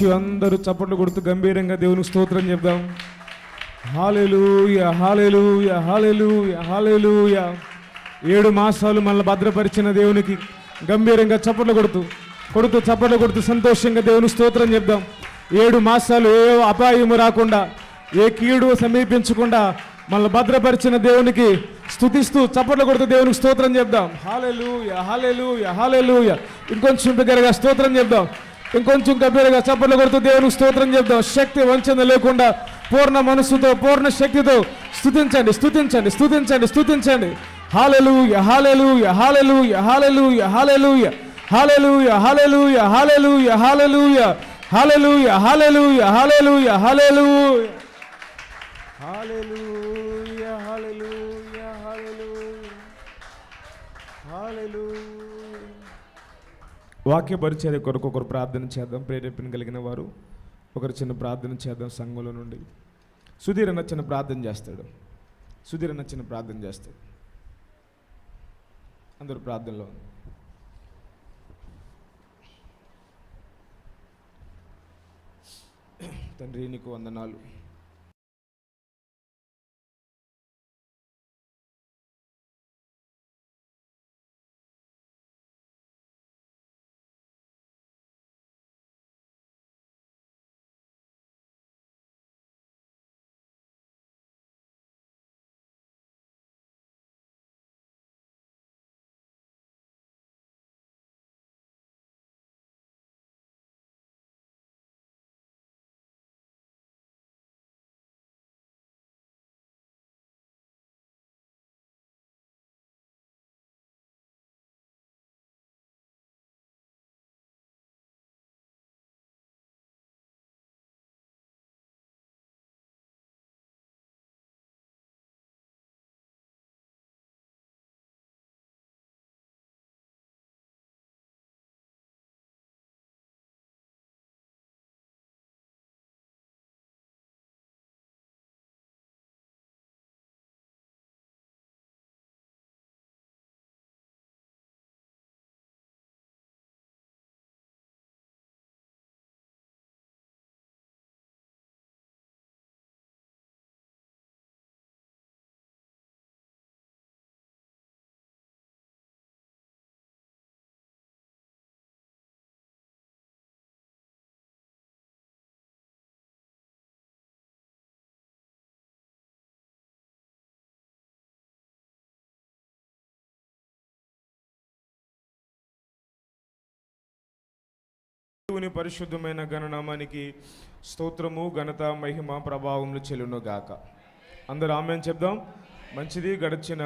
You. అందరూ చప్పట్లు కొడుతూ గంభీరంగా దేవునికి స్తోత్రం చెప్దాం. హల్లెలూయా, హల్లెలూయా, హల్లెలూయా, హల్లెలూయా. 7 మాసాలు మనల్ని భద్రపరిచిన దేవునికి గంభీరంగా చప్పట్లు కొడుతూ చప్పట్లు కొడుతూ సంతోషంగా దేవునికి స్తోత్రం చెప్దాం. 7 మాసాలు ఏ అపాయము రాకుండా, ఏ కీడు సమీపించకుండా మనల్ని భద్రపరిచిన దేవునికి స్తుతిస్తూ చప్పట్లు కొడుతూ దేవునికి స్తోత్రం చెప్దాం. హల్లెలూయా, హల్లెలూయా, హల్లెలూయా. ఇంకొంచెం బిగ్గరగా స్తోత్రం చెప్దాం. ఇంకొంచెం గంభీరంగా చప్పట్లు కొడుతూ దేవునికి స్తోత్రం చెప్దాం. శక్తి వంచన లేకుండా పూర్ణ మనస్సుతో, పూర్ణ శక్తితో స్తుతించండి, స్తుతించండి, స్తుతించండి, స్తుతించండి. హల్లెలూయా, హల్లెలూయా, హల్లెలూయా, హల్లెలూయా, హల్లెలూయా, హల్లెలూయా, హల్లెలూయా, హల్లెలూయా, హల్లెలూయా, హల్లెలూయా, హల్లెలూయా, హల్లెలూయా, హల్లెలూయా, హల్లెలూయా, హల్లెలూయా, హల్లెలూయా, హల్లెలూయా. వాక్య పరిచర్య కొరకు ఒకరు ప్రార్థన చేద్దాం. ప్రేరేపణ కలిగిన వారు ఒకరు చిన్న ప్రార్థన చేద్దాం. సంఘంలో నుండి సుధీర్ అన్న చిన్న ప్రార్థన చేస్తాడు. అందరూ ప్రార్థనలో. తండ్రి, నీకు వందనాలు. దేవుని పరిశుద్ధమైన ఘననామానికి స్తోత్రము, ఘనత, మహిమ, ప్రభావములు చెల్లును గాక. అందరూ ఆమేన్ చెప్దాం. మంచిది. గడిచిన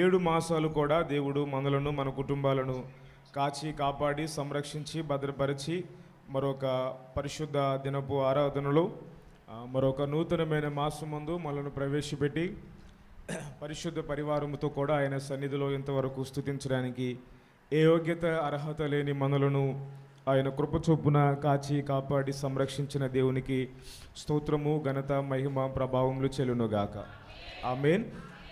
7 మాసాలు కూడా దేవుడు మనలను, మన కుటుంబాలను కాచి కాపాడి సంరక్షించి భద్రపరిచి మరొక పరిశుద్ధ దినపు ఆరాధనలో మరొక నూతనమైన మాసమందు మనలను ప్రవేశపెట్టి పరిశుద్ధ పరివారముతో కూడా ఆయన సన్నిధిలో ఇంతవరకు స్తుతించడానికి ఏ యోగ్యత అర్హత లేని మనలను ఆయన కృప చొప్పున కాచి కాపాడి సంరక్షించిన దేవునికి స్తోత్రము, ఘనత, మహిమ, ప్రభావములు చెల్లునుగాక. ఆమేన్.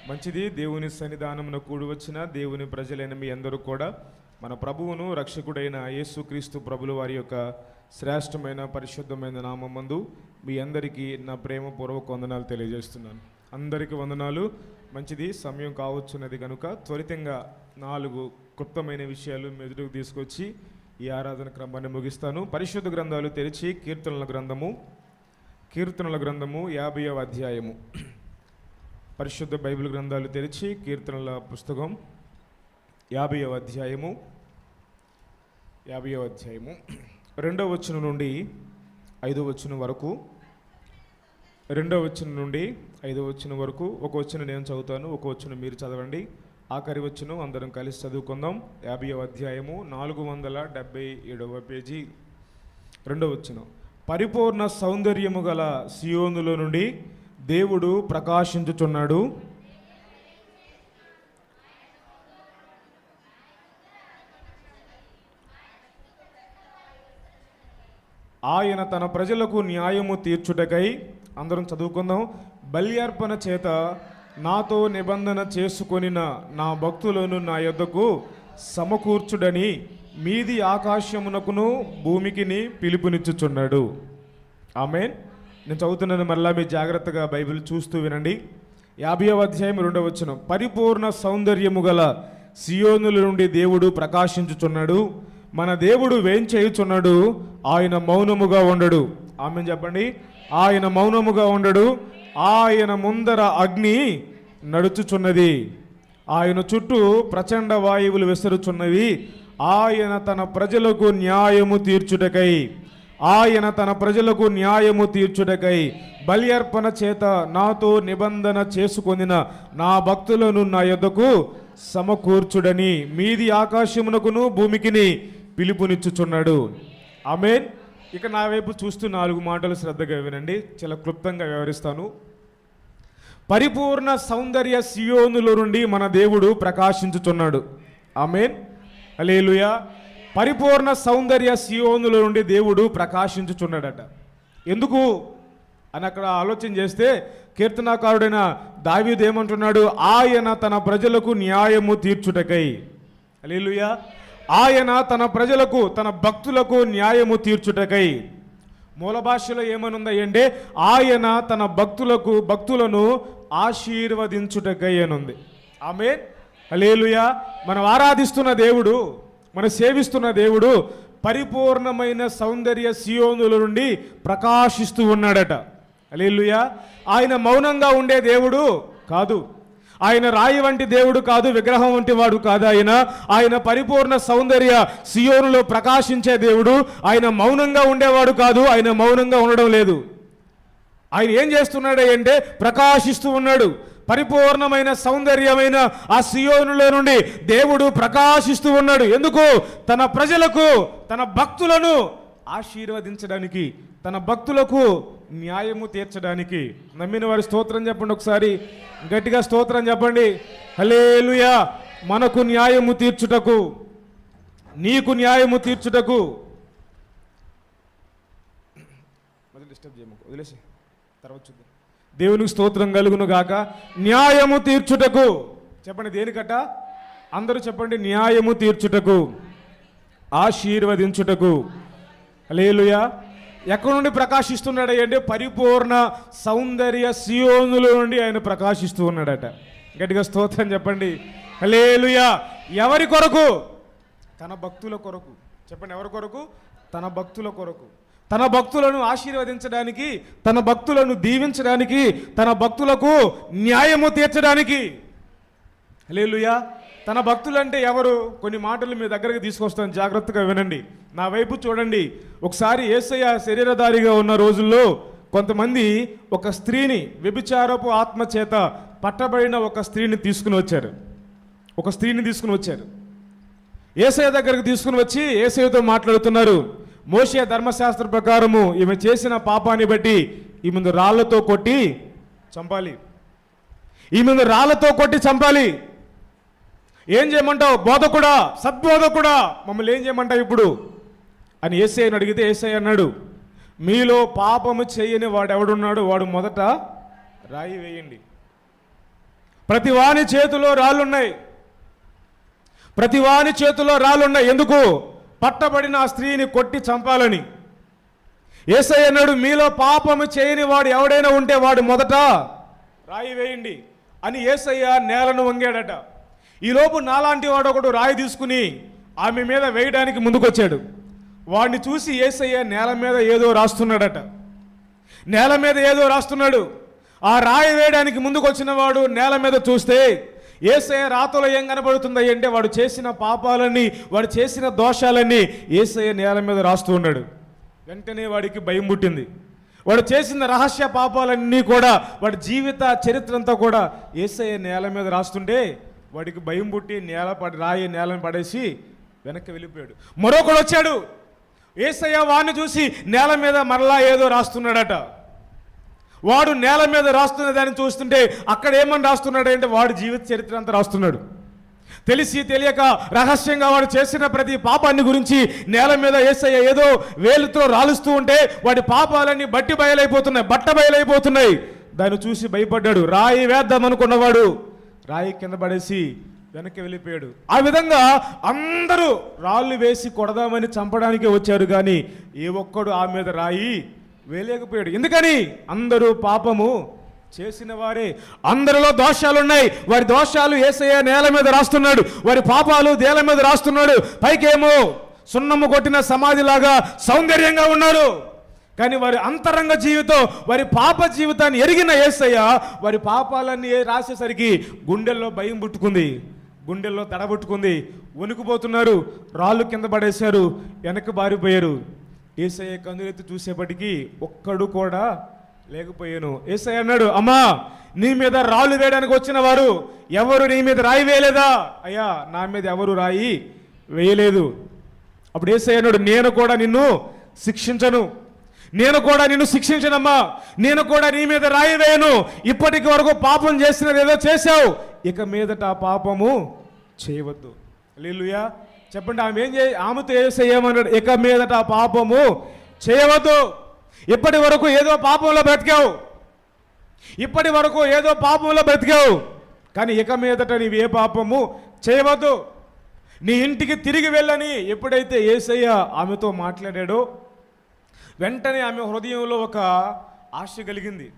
మంచిది. దేవుని సన్నిధానమున కూడి వచ్చిన దేవుని ప్రజలైన మీ అందరూ కూడా మన ప్రభువును రక్షకుడైన యేసుక్రీస్తు ప్రభుల వారి యొక్క శ్రేష్టమైన పరిశుద్ధమైన నామమందు మీ అందరికీ నా ప్రేమపూర్వక వందనాలు తెలియజేస్తున్నాను. అందరికీ వందనాలు. మంచిది. సమయం కావచ్చున్నది కనుక త్వరితంగా 4 క్లుప్తమైన విషయాలు మెదుడుకు తీసుకొచ్చి ఈ ఆరాధన క్రమాన్ని ముగిస్తాను. పరిశుద్ధ గ్రంథాలు తెరిచి కీర్తనల గ్రంథము 50వ అధ్యాయము. పరిశుద్ధ బైబిల్ గ్రంథాలు తెరిచి కీర్తనల పుస్తకం 50వ అధ్యాయము 2వ వచనం నుండి 5వ వచనం వరకు, 2వ వచనం నుండి 5వ వచనం వరకు ఒక వచనం నేను చదువుతాను, ఒక వచనం మీరు చదవండి. ఆఖరి వచనం అందరం కలిసి చదువుకుందాం. 50వ అధ్యాయము 477వ పేజీ, 2వ వచనం. పరిపూర్ణ సౌందర్యము గల సియోనులో నుండి దేవుడు ప్రకాశించుచున్నాడు. ఆయన తన ప్రజలకు న్యాయము తీర్చుటకై, అందరం చదువుకుందాం, బల్యార్పణ చేత నాతో నిబంధన చేసుకొనిన నా భక్తులను నా యొద్దకు సమకూర్చుడని మీది ఆకాశమునకును భూమికిని పిలుపునిచ్చుచున్నాడు. ఆమేన్. నేను చదువుతున్నాను, మరలా మీరు జాగ్రత్తగా బైబిల్ చూస్తూ వినండి. 50వ అధ్యాయం 2వ వచనం. పరిపూర్ణ సౌందర్యము గల సియోనుల నుండి దేవుడు ప్రకాశించుచున్నాడు. మన దేవుడు వేంచేయుచున్నాడు, ఆయన మౌనముగా ఉండడు. ఆమేన్ చెప్పండి. ఆయన మౌనముగా ఉండడు. ఆయన ముందర అగ్ని నడుచుచున్నది, ఆయన చుట్టూ ప్రచండ వాయువులు విసరుచున్నవి. ఆయన తన ప్రజలకు న్యాయము తీర్చుటకై, ఆయన తన ప్రజలకు న్యాయము తీర్చుటకై బలి అర్పణ చేత నాతో నిబంధన చేసుకొనిన నా భక్తులను నా యొద్దకు సమకూర్చుడని మీది ఆకాశమునకును భూమికిని పిలుపునిచ్చుచున్నాడు. ఆమేన్. ఇక నా వైపు చూస్తూ 4 మాటలు శ్రద్ధగా వినండి, చాలా క్లుప్తంగా వివరిస్తాను. పరిపూర్ణ సౌందర్య సియోనులో నుండి మన దేవుడు ప్రకాశించుచున్నాడు. ఆమేన్. హల్లెలూయా. పరిపూర్ణ సౌందర్య సియోనులో నుండి దేవుడు ప్రకాశించుచున్నాడట. ఎందుకు అని అక్కడ ఆలోచన చేస్తే కీర్తనాకారుడైన దావీదు ఏమంటున్నాడు? ఆయన తన ప్రజలకు న్యాయము తీర్చుటకై. హల్లెలూయా. ఆయన తన ప్రజలకు, తన భక్తులకు న్యాయము తీర్చుటకై. మూల భాషలో ఏమనుంది అంటే ఆయన తన భక్తులను ఆశీర్వదించుటకై అనుంది. ఆమేన్. హల్లెలూయా. మనం ఆరాధిస్తున్న దేవుడు, మనం సేవిస్తున్న దేవుడు పరిపూర్ణమైన సౌందర్య సియోనుల నుండి ప్రకాశిస్తూ ఉన్నాడట. హల్లెలూయా. ఆయన మౌనంగా ఉండే దేవుడు కాదు, ఆయన రాయి వంటి దేవుడు కాదు, విగ్రహం వంటి వాడు కాదు. ఆయన పరిపూర్ణ సౌందర్య సియోనులో ప్రకాశించే దేవుడు. ఆయన మౌనంగా ఉండేవాడు కాదు, ఆయన మౌనంగా ఉండడం లేదు. ఆయన ఏం చేస్తున్నాడు అంటే ప్రకాశిస్తూ ఉన్నాడు. పరిపూర్ణమైన సౌందర్యమైన ఆ సియోనులో నుండి దేవుడు ప్రకాశిస్తూ ఉన్నాడు. ఎందుకు? తన ప్రజలకు, తన భక్తులను ఆశీర్వదించడానికి, తన భక్తులకు న్యాయము తీర్చడానికి. నమ్మిన వారి స్తోత్రం చెప్పండి, ఒకసారి గట్టిగా స్తోత్రం చెప్పండి. హల్లెలూయా. మనకు న్యాయము తీర్చుటకు, నీకు న్యాయము తీర్చుటకు. డిస్టర్బ్ చేయము, వదిలేసి తర్వాత చూద్దాం. దేవునికి స్తోత్రం కలుగును గాక. న్యాయము తీర్చుటకు. చెప్పండి దేనికట? అందరూ చెప్పండి. న్యాయము తీర్చుటకు, ఆశీర్వదించుటకు. హల్లెలూయా. ఎక్కడి నుండి ప్రకాశిస్తున్నాడు అంటే పరిపూర్ణ సౌందర్య సియోనుల నుండి ఆయన ప్రకాశిస్తూ ఉన్నాడట. గట్టిగా స్తోత్రం చెప్పండి. హల్లెలూయా. ఎవరి కొరకు? తన భక్తుల కొరకు. చెప్పండి, ఎవరి కొరకు? తన భక్తుల కొరకు. తన భక్తులను ఆశీర్వదించడానికి, తన భక్తులను దీవించడానికి, తన భక్తులకు న్యాయము తీర్చడానికి. హల్లెలూయా. తన భక్తులు అంటే ఎవరు? కొన్ని మాటలు మీ దగ్గరికి తీసుకొస్తాను, జాగ్రత్తగా వినండి, నా వైపు చూడండి. ఒకసారి యేసయ్య శరీరధారిగా ఉన్న రోజుల్లో కొంతమంది ఒక స్త్రీని, వ్యభిచారపు ఆత్మ చేత పట్టబడిన ఒక స్త్రీని తీసుకుని వచ్చారు. యేసయ్య దగ్గరికి తీసుకుని వచ్చి యేసయ్యతో మాట్లాడుతున్నారు. మోషే ధర్మశాస్త్ర ప్రకారము ఈమె చేసిన పాపాన్ని బట్టి ఈమెను రాళ్లతో కొట్టి చంపాలి. ఈమెను రాళ్లతో కొట్టి చంపాలి. ఏం చేయమంటావు బోధకుడా, సద్బోధకుడా, మమ్మల్ని ఏం చేయమంటావు ఇప్పుడు అని యేసయ్యను అడిగితే యేసయ్య అన్నాడు, మీలో పాపము చేయని వాడు ఎవడున్నాడు, వాడు మొదట రాయి వేయండి. ప్రతి వాని చేతిలో రాళ్ళున్నాయి, ప్రతి వాని చేతిలో రాళ్ళున్నాయి. ఎందుకు? పట్టబడిన ఆ స్త్రీని కొట్టి చంపాలని. యేసయ్య అన్నాడు, మీలో పాపము చేయని వాడు ఎవడైనా ఉంటే వాడు మొదట రాయి వేయండి అని యేసయ్య నేలను వంగాడట. ఈలోపు నాలాంటి వాడు ఒకడు రాయి తీసుకుని ఆమె మీద వేయడానికి ముందుకొచ్చాడు. వాడిని చూసి యేసయ్య నేల మీద ఏదో రాస్తున్నాడట. నేల మీద ఏదో రాస్తున్నాడు. ఆ రాయి వేయడానికి ముందుకొచ్చిన వాడు నేల మీద చూస్తే యేసయ్య రాతలో ఏం కనబడుతుంది అంటే వాడు చేసిన పాపాలన్నీ, వాడు చేసిన దోషాలన్నీ యేసయ్య నేల మీద రాస్తూ ఉన్నాడు. వెంటనే వాడికి భయం పుట్టింది. వాడు చేసిన రహస్య పాపాలన్నీ కూడా, వాడి జీవిత చరిత్ర అంతా కూడా యేసయ్య నేల మీద రాస్తుంటే వాడికి భయం పుట్టి రాయి నేలను పడేసి వెనక్కి వెళ్ళిపోయాడు. మరొకడు వచ్చాడు. యేసయ్య వాడిని చూసి నేల మీద మరలా ఏదో రాస్తున్నాడట. వాడు నేల మీద రాస్తున్న దాన్ని చూస్తుంటే అక్కడ ఏమని రాస్తున్నాడు అంటే వాడి జీవిత చరిత్ర అంతా రాస్తున్నాడు. తెలిసి తెలియక రహస్యంగా వాడు చేసిన ప్రతి పాపాన్ని గురించి నేల మీద యేసయ్య ఏదో వేలుతో రాలుస్తూ ఉంటే వాడి పాపాలన్నీ బట్ట బయలైపోతున్నాయి. దాన్ని చూసి భయపడ్డాడు. రాయి వేద్దాం అనుకున్నవాడు రాయి కింద పడేసి వెనక్కి వెళ్ళిపోయాడు. ఆ విధంగా అందరూ రాళ్ళు వేసి కొడదామని చంపడానికి వచ్చారు, కానీ ఏ ఒక్కడు ఆ మీద రాయి వేయలేకపోయాడు. ఎందుకని? అందరూ పాపము చేసిన వారే, అందరిలో దోషాలు ఉన్నాయి. వారి దోషాలు యేసయ్య నేల మీద రాస్తున్నాడు, వారి పాపాలు నేల మీద రాస్తున్నాడు. పైకేమో సున్నము కొట్టిన సమాధిలాగా సౌందర్యంగా ఉన్నారు, కానీ వారి అంతరంగ జీవితం, వారి పాప జీవితాన్ని ఎరిగిన యేసయ్య వారి పాపాలన్నీ రాసేసరికి గుండెల్లో భయం పుట్టుకుంది, గుండెల్లో తడబుట్టుకుంది, వణుకుపోతున్నారు. రాళ్ళు కింద పడేశారు, వెనక్కి బారిపోయారు. యేసయ్య కన్నులెత్తి చూసేపటికి ఒక్కడు కూడా లేకపోయాను. యేసయ్య అన్నాడు, అమ్మా, నీ మీద రాళ్ళు వేయడానికి వచ్చిన వారు ఎవరు నీ మీద రాయి వేయలేదా? అయ్యా, నా మీద ఎవరు రాయి వేయలేదు. అప్పుడు యేసయ్య అన్నాడు, నేను కూడా నిన్ను శిక్షించను, నేను కూడా నిన్ను శిక్షించనమ్మా, నేను కూడా నీ మీద రాయి వేయను. ఇప్పటికి వరకు పాపం చేసినది ఏదో చేశావు, ఇక మీదట పాపము చేయవద్దు. హల్లెలూయా చెప్పండి. ఆమెతో యేసయ్యమన్నాడు, ఇక మీదట పాపము చేయవద్దు. ఇప్పటి వరకు ఏదో పాపంలో బ్రతికావు, ఇప్పటి వరకు ఏదో పాపంలో బ్రతికావు, కానీ ఇక మీదట నీవు ఏ పాపము చేయవద్దు, నీ ఇంటికి తిరిగి వెళ్ళని ఎప్పుడైతే యేసయ్య ఆమెతో మాట్లాడాడో వెంటనే ఆమె హృదయంలో ఒక ఆశ కలిగింది.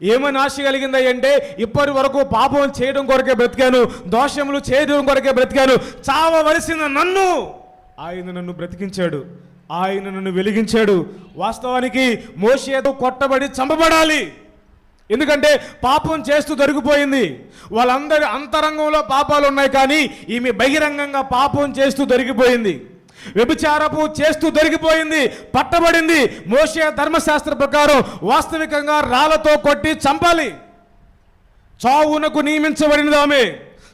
ఏమని ఆశ కలిగింది అంటే, ఇప్పటి వరకు పాపం చేయడం కొరకే బ్రతికాను, దోషములు చేయడం కొరకే బ్రతికాను, చావవలసిన నన్ను ఆయన నన్ను బ్రతికించాడు, ఆయన నన్ను వెలిగించాడు. వాస్తవానికి మోషేతో కొట్టబడి చంపబడాలి, ఎందుకంటే పాపం చేస్తూ దొరికిపోయింది. వాళ్ళందరి అంతరంగంలో పాపాలు ఉన్నాయి, కానీ ఈమె బహిరంగంగా పాపం చేస్తూ దొరికిపోయింది, వ్యభిచారపు చేస్తూ దొరికిపోయింది, పట్టబడింది. మోషే ధర్మశాస్త్ర ప్రకారం వాస్తవికంగా రాళ్లతో కొట్టి చంపాలి. చావునకు నియమించబడినది ఆమె,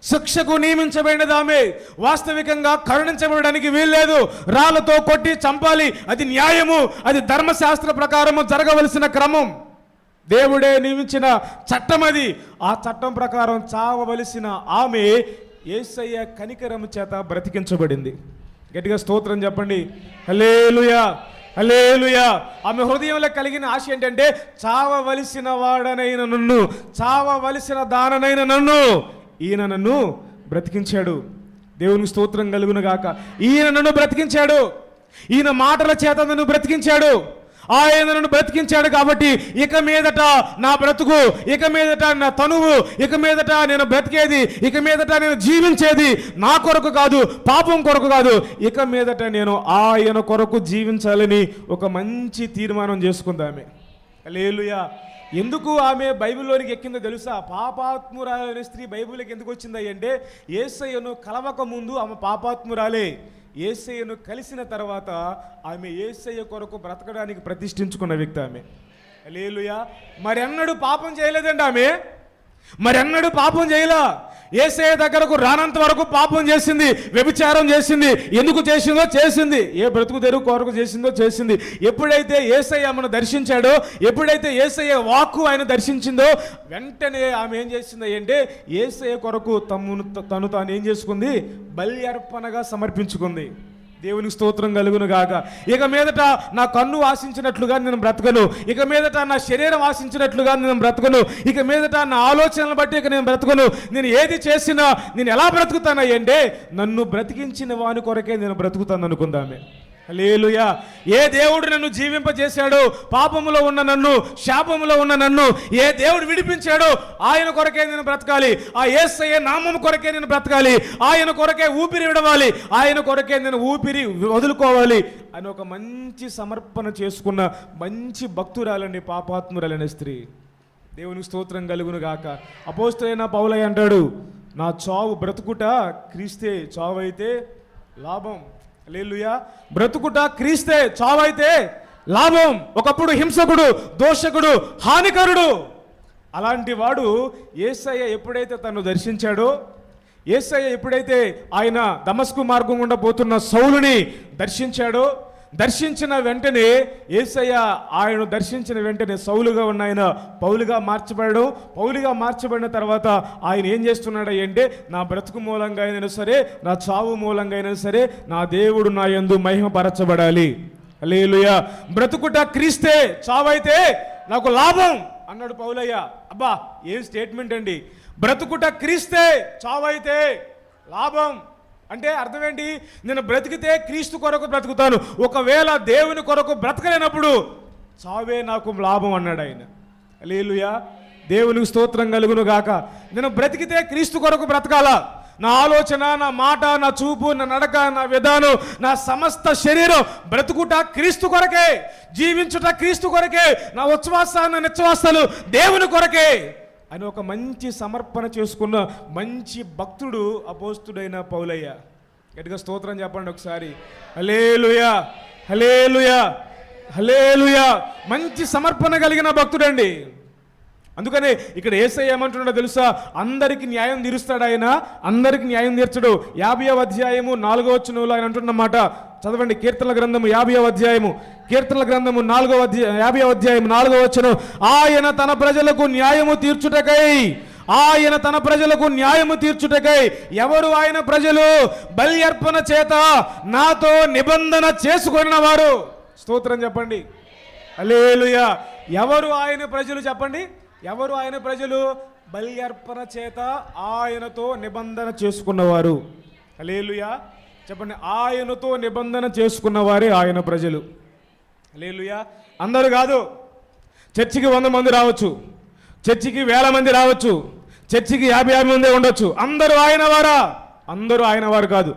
శిక్షకు నియమించబడినది ఆమె. వాస్తవికంగా కరుణించబడడానికి వీల్లేదు, రాళ్లతో కొట్టి చంపాలి. అది న్యాయము, అది ధర్మశాస్త్ర ప్రకారము జరగవలసిన క్రమం, దేవుడే నియమించిన చట్టం అది. ఆ చట్టం ప్రకారం చావవలసిన ఆమె యేసయ్య కనికరము చేత బ్రతికించబడింది. గట్టిగా స్తోత్రం చెప్పండి. హల్లెలూయా, హల్లెలూయా. ఆమె హృదయంలో కలిగిన ఆశ ఏంటంటే, చావవలసిన వాడనైన నన్ను, చావవలసిన దాననైన నన్ను ఈయన నన్ను బ్రతికించాడు. దేవునికి స్తోత్రం కలుగును గాక. ఈయన నన్ను బ్రతికించాడు, ఈయన మాటల చేత నన్ను బ్రతికించాడు. ఆయన నన్ను బ్రతికించాడు కాబట్టి ఇక మీదట నా బ్రతుకు, ఇక మీదట నా తనువు, ఇక మీదట నేను బ్రతికేది, ఇక మీదట నేను జీవించేది నా కొరకు కాదు, పాపం కొరకు కాదు, ఇక మీదట నేను ఆయన కొరకు జీవించాలని ఒక మంచి తీర్మానం చేసుకుందామే. హల్లెలూయా. ఎందుకు ఆమె బైబిల్లోనికి ఎక్కిందో తెలుసా? పాపాత్మురాలైన స్త్రీ బైబిల్కి ఎందుకు వచ్చింది అంటే, యేసయ్యను కలవక ముందు ఆమె పాపాత్మురాలే, యేసయ్యను కలిసిన తర్వాత ఆమె యేసయ్య కొరకు బ్రతకడానికి ప్రతిష్ఠించుకున్న వ్యక్తి ఆమె. హల్లెలూయా. మరెన్నడూ పాపం చేయలేదండి ఆమె, మరెన్నడూ పాపం చేయలా. యేసయ్య దగ్గరకు రానంత వరకు పాపం చేసింది, వ్యభిచారం చేసింది. ఎందుకు చేసిందో చేసింది, ఏ బ్రతుకు తెరువు కొరకు చేసిందో చేసింది. ఎప్పుడైతే యేసయ్య ఆమెను దర్శించాడో, ఎప్పుడైతే యేసయ్య వాక్కు ఆయన దర్శించిందో, వెంటనే ఆమె ఏం చేసింది అంటే, యేసయ్య కొరకు తను తాను ఏం చేసుకుంది, బలి అర్పణగా సమర్పించుకుంది. దేవునికి స్తోత్రం కలుగును గాక. ఇక మీదట నా కన్ను ఆశించినట్లుగా నేను బ్రతకను, ఇక మీదట నా శరీరం ఆశించినట్లుగా నేను బ్రతకను, ఇక మీదట నా ఆలోచనలు బట్టి ఇక నేను బ్రతకను. నేను ఏది చేసినా నేను ఎలా బ్రతుకుతాను అంటే, నన్ను బ్రతికించిన వాని కొరకే నేను బ్రతుకుతాను అనుకుందామే. హల్లెలూయా. ఏ దేవుడు నన్ను జీవింపజేశాడో, పాపములో ఉన్న నన్ను, శాపములో ఉన్న నన్ను ఏ దేవుడు విడిపించాడో ఆయన కొరకే నేను బ్రతకాలి, ఆ యేసయ్య నామము కొరకే నేను బ్రతకాలి, ఆయన కొరకే ఊపిరి విడవాలి, ఆయన కొరకే నేను ఊపిరి వదులుకోవాలి అని ఒక మంచి సమర్పణ చేసుకున్న మంచి భక్తురాలండి పాపాత్మురాలనే స్త్రీ. దేవునికి స్తోత్రం కలుగును గాక. అపోస్తలుడైన పౌలు అంటాడు, నా చావు బ్రతుకుట క్రీస్తే, చావు అయితే లాభం. హల్లెలూయా. బ్రతుకుట క్రీస్తే, చావైతే లాభం. ఒకప్పుడు హింసకుడు, దోషకుడు, హానికరుడు, అలాంటి వాడు యేసయ్య ఎప్పుడైతే తను దర్శించాడో, యేసయ్య ఎప్పుడైతే ఆయన దమస్కు మార్గం గుండా పోతున్న సౌలుని దర్శించాడో, దర్శించిన వెంటనే యేసయ్య ఆయన దర్శించిన వెంటనే సౌలుగా ఉన్న ఆయన పౌలుగా మార్చబడడం, పౌలుగా మార్చబడిన తర్వాత ఆయన ఏం చేస్తున్నాడు అంటే, నా బ్రతుకు మూలంగా అయినా సరే, నా చావు మూలంగా అయినా సరే, నా దేవుడు నా యందు మహిమపరచబడాలి. హల్లెలూయా. బ్రతుకుట క్రీస్తే, చావైతే నాకు లాభం అన్నాడు పౌలయ్య. అబ్బా, ఏం స్టేట్మెంట్ అండి. బ్రతుకుట క్రీస్తే, చావైతే లాభం అంటే అర్థం ఏంటి? నేను బ్రతికితే క్రీస్తు కొరకు బ్రతుకుతాను, ఒకవేళ దేవుని కొరకు బ్రతకలేనప్పుడు చావే నాకు లాభం అన్నాడు ఆయన. హల్లెలూయా, దేవునికి స్తోత్రం కలుగును గాక. నేను బ్రతికితే క్రీస్తు కొరకు బ్రతకాలా. నా ఆలోచన, నా మాట, నా చూపు, నా నడక, నా విధానం, నా సమస్త శరీరం బ్రతుకుట క్రీస్తు కొరకే, జీవించుట క్రీస్తు కొరకే, నా ఉచ్ఛ్వాస, నా నిశ్వాసాలు దేవుని కొరకే అని ఒక మంచి సమర్పణ చేసుకున్న మంచి భక్తుడు అపోస్తుడైన పౌలయ్య. గట్టిగా స్తోత్రం చెప్పండి ఒకసారి. హల్లెలూయా, హల్లెలూయా, హల్లెలూయా. మంచి సమర్పణ కలిగిన భక్తుడండి. అందుకనే ఇక్కడ యేసయ్య ఏమంటున్నాడో తెలుసా? అందరికి న్యాయం తీరుస్తాడు ఆయన, అందరికి న్యాయం తీర్చడు. 50వ అధ్యాయము 4వ వచనంలో ఆయన అంటున్నమాట చదవండి. కీర్తనల గ్రంథము 50వ అధ్యాయము, కీర్తనల గ్రంథము 50వ అధ్యాయం 4వ వచనం. ఆయన తన ప్రజలకు న్యాయము తీర్చుటకై, ఆయన తన ప్రజలకు న్యాయము తీర్చుటకై. ఎవరు ఆయన ప్రజలు? బలి అర్పణ చేత నాతో నిబంధన చేసుకున్న వారు. స్తోత్రం చెప్పండి. హల్లెలూయా. ఎవరు ఆయన ప్రజలు చెప్పండి? ఎవరు ఆయన ప్రజలు? బలి అర్పణ చేత ఆయనతో నిబంధన చేసుకున్నవారు. హల్లెలూయా చెప్పండి. ఆయనతో నిబంధన చేసుకున్నవారే ఆయన ప్రజలు. హల్లెలూయా. అందరూ కాదు. చర్చికి 100 మంది రావచ్చు, చర్చికి 1000 మంది రావచ్చు, చర్చికి 50 మంది ఉండొచ్చు. అందరూ ఆయన వారా? అందరూ ఆయన వారు కాదు.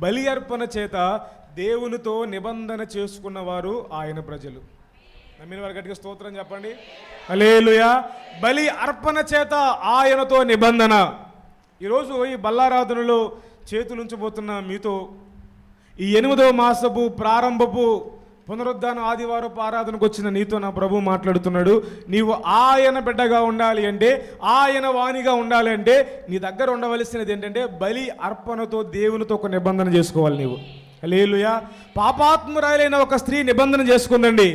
బలి అర్పణ చేత దేవునితో నిబంధన చేసుకున్నవారు ఆయన ప్రజలు. నమ్మిన వారి గట్టిగా స్తోత్రం చెప్పండి. హల్లెలూయా. బలి అర్పణ చేత ఆయనతో నిబంధన. ఈరోజు ఈ బల్లారాధనలో చేతులుంచబోతున్న మీతో ఈ 8వ మాసపు ప్రారంభపు పునరుద్ధాన ఆదివారపు ఆరాధనకు వచ్చిన నీతో నా ప్రభు మాట్లాడుతున్నాడు. నీవు ఆయన బిడ్డగా ఉండాలి అంటే, ఆయన వాణిగా ఉండాలి అంటే నీ దగ్గర ఉండవలసినది ఏంటంటే బలి అర్పణతో దేవునితో ఒక నిబంధన చేసుకోవాలి నీవు. హల్లెలూయా. పాపాత్మురాలైన ఒక స్త్రీ నిబంధన చేసుకుందండి.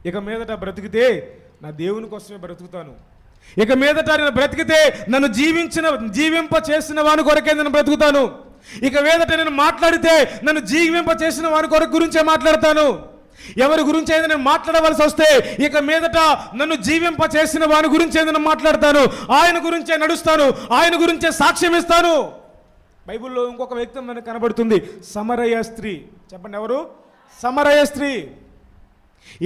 ఇక మీదట బ్రతికితే నా దేవుని కోసమే బ్రతుకుతాను, ఇక మీదట నేను బ్రతికితే నన్ను జీవింప చేసిన వాని కొరకే నేను బ్రతుకుతాను, ఇక మీదట నేను మాట్లాడితే నన్ను జీవింప చేసిన వాని కొరకు గురించే మాట్లాడతాను. ఎవరి గురించి అయితే నేను మాట్లాడవలసి వస్తే ఇక మీదట నన్ను జీవింప చేసిన వాని గురించే నేను మాట్లాడతాను, ఆయన గురించే నడుస్తాను, ఆయన గురించే సాక్ష్యం ఇస్తాను. బైబిల్లో ఇంకొక వ్యక్తి మనకు కనబడుతుంది, సమరయ స్త్రీ. చెప్పండి, ఎవరు? సమరయ స్త్రీ.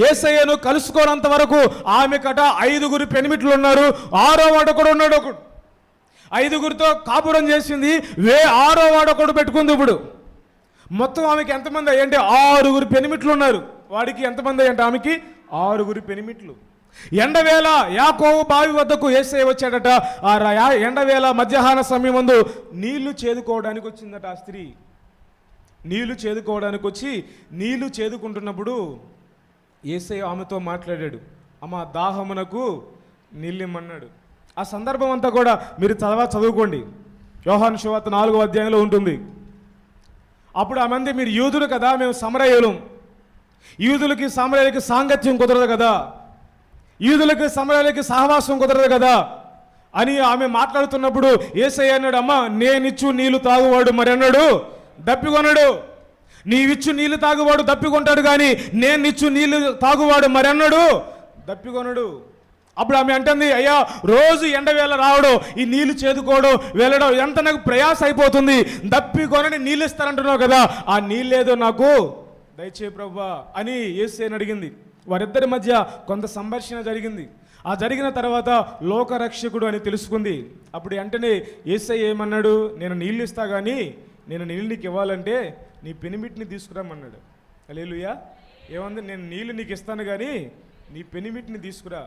యేసయ్యను కలుసుకోనంత వరకు ఆమె కట 5 పెనిమిట్లు ఉన్నారు, 6వ వాడొకడు ఉన్నాడు. 5 కాపురం చేసింది, 6వ వాడొకడు పెట్టుకుంది. ఇప్పుడు మొత్తం ఆమెకి ఎంతమంది అంటే 6 పెనిమిట్లు ఉన్నారు. వాడికి ఎంతమంది అంటే ఆమెకి 6 పెనిమిట్లు. ఎండవేళ యాకోబు బావి వద్దకు యేసయ్య వచ్చాడట. ఆ ఎండవేళ మధ్యాహ్న సమయం ముందు నీళ్లు చేదుకోవడానికి వచ్చిందట ఆ స్త్రీ. నీళ్లు చేదుకోవడానికి వచ్చి నీళ్లు చేదుకుంటున్నప్పుడు యేసయ్య ఆమెతో మాట్లాడాడు. అమ్మ, దాహమునకు నీళ్ళిమ్మన్నాడు. ఆ సందర్భం అంతా కూడా మీరు చదువుకోండి. యోహాను సువార్త 4వ అధ్యాయంలో ఉంటుంది. అప్పుడు ఆ మంది, మీరు యూదులు కదా, మేము సమరయులం, యూదులకి సమరయులకి సాంగత్యం కుదరదు కదా, యూదులకి సమరయులకి సహవాసం కుదరదు కదా అని ఆమె మాట్లాడుతున్నప్పుడు యేసయ్య అన్నాడు, అమ్మ, నేనిచ్చు నీళ్లు తాగువాడు మరి అన్నాడు దప్పికొనడు. నీవిచ్చు నీళ్లు తాగువాడు దప్పికొంటాడు, కానీ నేనిచ్చు నీళ్లు తాగువాడు మరి అన్నాడు దప్పికొనడు. అప్పుడు ఆమె అంటుంది, అయ్యా, రోజు ఎండవేళ రావడం, ఈ నీళ్లు చేదుకోవడం, వెళ్ళడం ఎంత నాకు ప్రయాస అయిపోతుంది, దప్పికొనని నీళ్ళు ఇస్తారంటున్నావు కదా, ఆ నీళ్ళేదో నాకు దయచే ప్రభువా అని యేసయ్యని అడిగింది. వారిద్దరి మధ్య కొంత సంభాషణ జరిగింది. ఆ జరిగిన తర్వాత లోకరక్షకుడు అని తెలుసుకుంది. అప్పుడు వెంటనే యేసయ్య ఏమన్నాడు, నేను నీళ్ళు ఇస్తా, కానీ నేను నీళ్ళు నీకు ఇవ్వాలంటే నీ పెనిమిటిని తీసుకురామన్నాడు. హల్లెలూయా. ఏమంది, నేను నీళ్ళు నీకు ఇస్తాను కానీ నీ పెనిమిటిని తీసుకురా.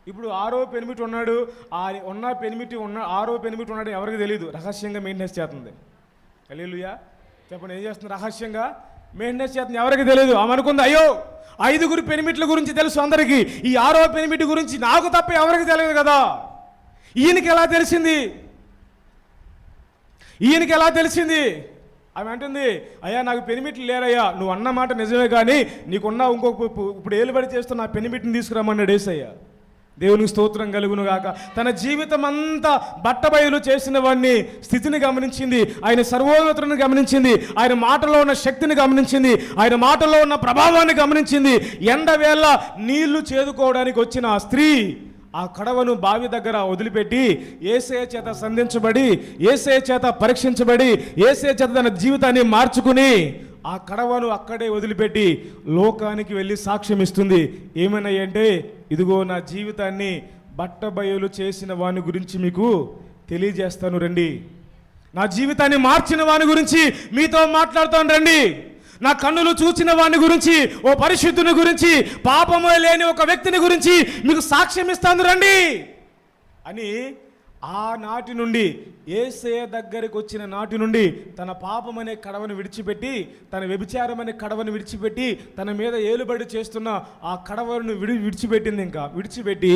ఇప్పుడు 6వ పెనిమిటి ఉన్నాడు. ఉన్న 6వ పెనిమిటి ఉన్నాడు ఎవరికి తెలియదు, రహస్యంగా మెయింటెనెన్స్ చేస్తుంది. హల్లెలూయా. చెప్పండి, ఏం చేస్తుంది? రహస్యంగా మెయింటెనెన్స్ చేస్తుంది, ఎవరికి తెలియదు. ఆమె అనుకుంది, అయ్యో, 5 పెనిమిట్ల గురించి తెలుసు అందరికీ, ఈ 6వ పెనిమిటి గురించి నాకు తప్ప ఎవరికి తెలియదు కదా, ఈయనకి ఎలా తెలిసింది? ఈయనకి ఎలా తెలిసింది? ఆమె అంటుంది, అయ్యా, నాకు పెనిమిట్లు లేరయ్యా, నువ్వు అన్న మాట నిజమే, కానీ నీకున్న ఇప్పుడు ఏలుబడి చేస్తూ నా పెనిమిటిని తీసుకురామన్నాడు యేసయ్య. దేవునికి స్తోత్రం కలుగును గాక. తన జీవితం అంతా బట్టబయలు చేసిన వాడిని స్థితిని గమనించింది, ఆయన సర్వోన్నతుని గమనించింది, ఆయన మాటలో ఉన్న శక్తిని గమనించింది, ఆయన మాటలో ఉన్న ప్రభావాన్ని గమనించింది. ఎండవేళ నీళ్లు చేదుకోవడానికి వచ్చిన ఆ స్త్రీ ఆ కడవను బావి దగ్గర వదిలిపెట్టి యేసయ్య చేత సంధించబడి, యేసయ్య చేత పరీక్షించబడి, యేసయ్య చేత తన జీవితాన్ని మార్చుకుని ఆ కడవను అక్కడే వదిలిపెట్టి లోకానికి వెళ్ళి సాక్ష్యం ఇస్తుంది. ఏమన్నా అంటే, ఇదిగో నా జీవితాన్ని బట్టబయలు చేసిన వాని గురించి మీకు తెలియజేస్తాను రండి, నా జీవితాన్ని మార్చిన వాని గురించి మీతో మాట్లాడుతాను రండి, నా కన్నులు చూచిన వాని గురించి, ఓ పరిశుద్ధుని గురించి, పాపము లేని ఒక వ్యక్తిని గురించి మీకు సాక్ష్యం ఇస్తాను రండి అని ఆనాటి నుండి, యేసయ్య దగ్గరికి వచ్చిన నాటి నుండి తన పాపం అనే కడవను విడిచిపెట్టి, తన వ్యభిచారం అనే కడవను విడిచిపెట్టి, తన మీద ఏలుబడి చేస్తున్న ఆ కడవను విడిచిపెట్టింది. ఇంకా విడిచిపెట్టి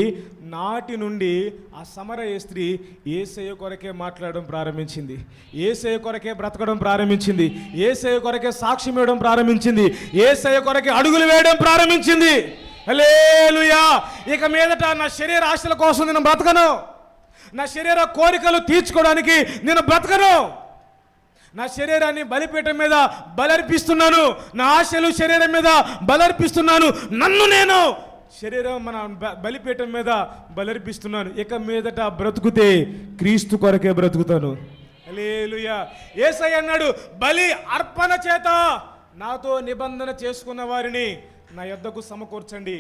నాటి నుండి ఆ సమరయ స్త్రీ యేసయ్య కొరకే మాట్లాడడం ప్రారంభించింది, యేసయ్య కొరకే బ్రతకడం ప్రారంభించింది, యేసయ్య కొరకే సాక్ష్యం ఇవ్వడం ప్రారంభించింది, యేసయ్య కొరకే అడుగులు వేయడం ప్రారంభించింది. హల్లెలూయా. ఇక మీదట నా శరీర ఆశల కోసం నేను బ్రతకను, నా శరీర కోరికలు తీర్చుకోవడానికి నేను బ్రతకను, నా శరీరాన్ని బలిపీఠం మీద బలర్పిస్తున్నాను, నా ఆశలు శరీరం మీద బలర్పిస్తున్నాను, నన్ను నేను శరీరం మన బలిపీఠం మీద బలర్పిస్తున్నాను. ఇక మీదట బ్రతుకుతే క్రీస్తు కొరకే బ్రతుకుతాను. హల్లెలూయా. యేసయ్య అన్నాడు, బలి అర్పణ చేత నాతో నిబంధన చేసుకున్న వారిని నా యొద్దకు సమకూర్చండి,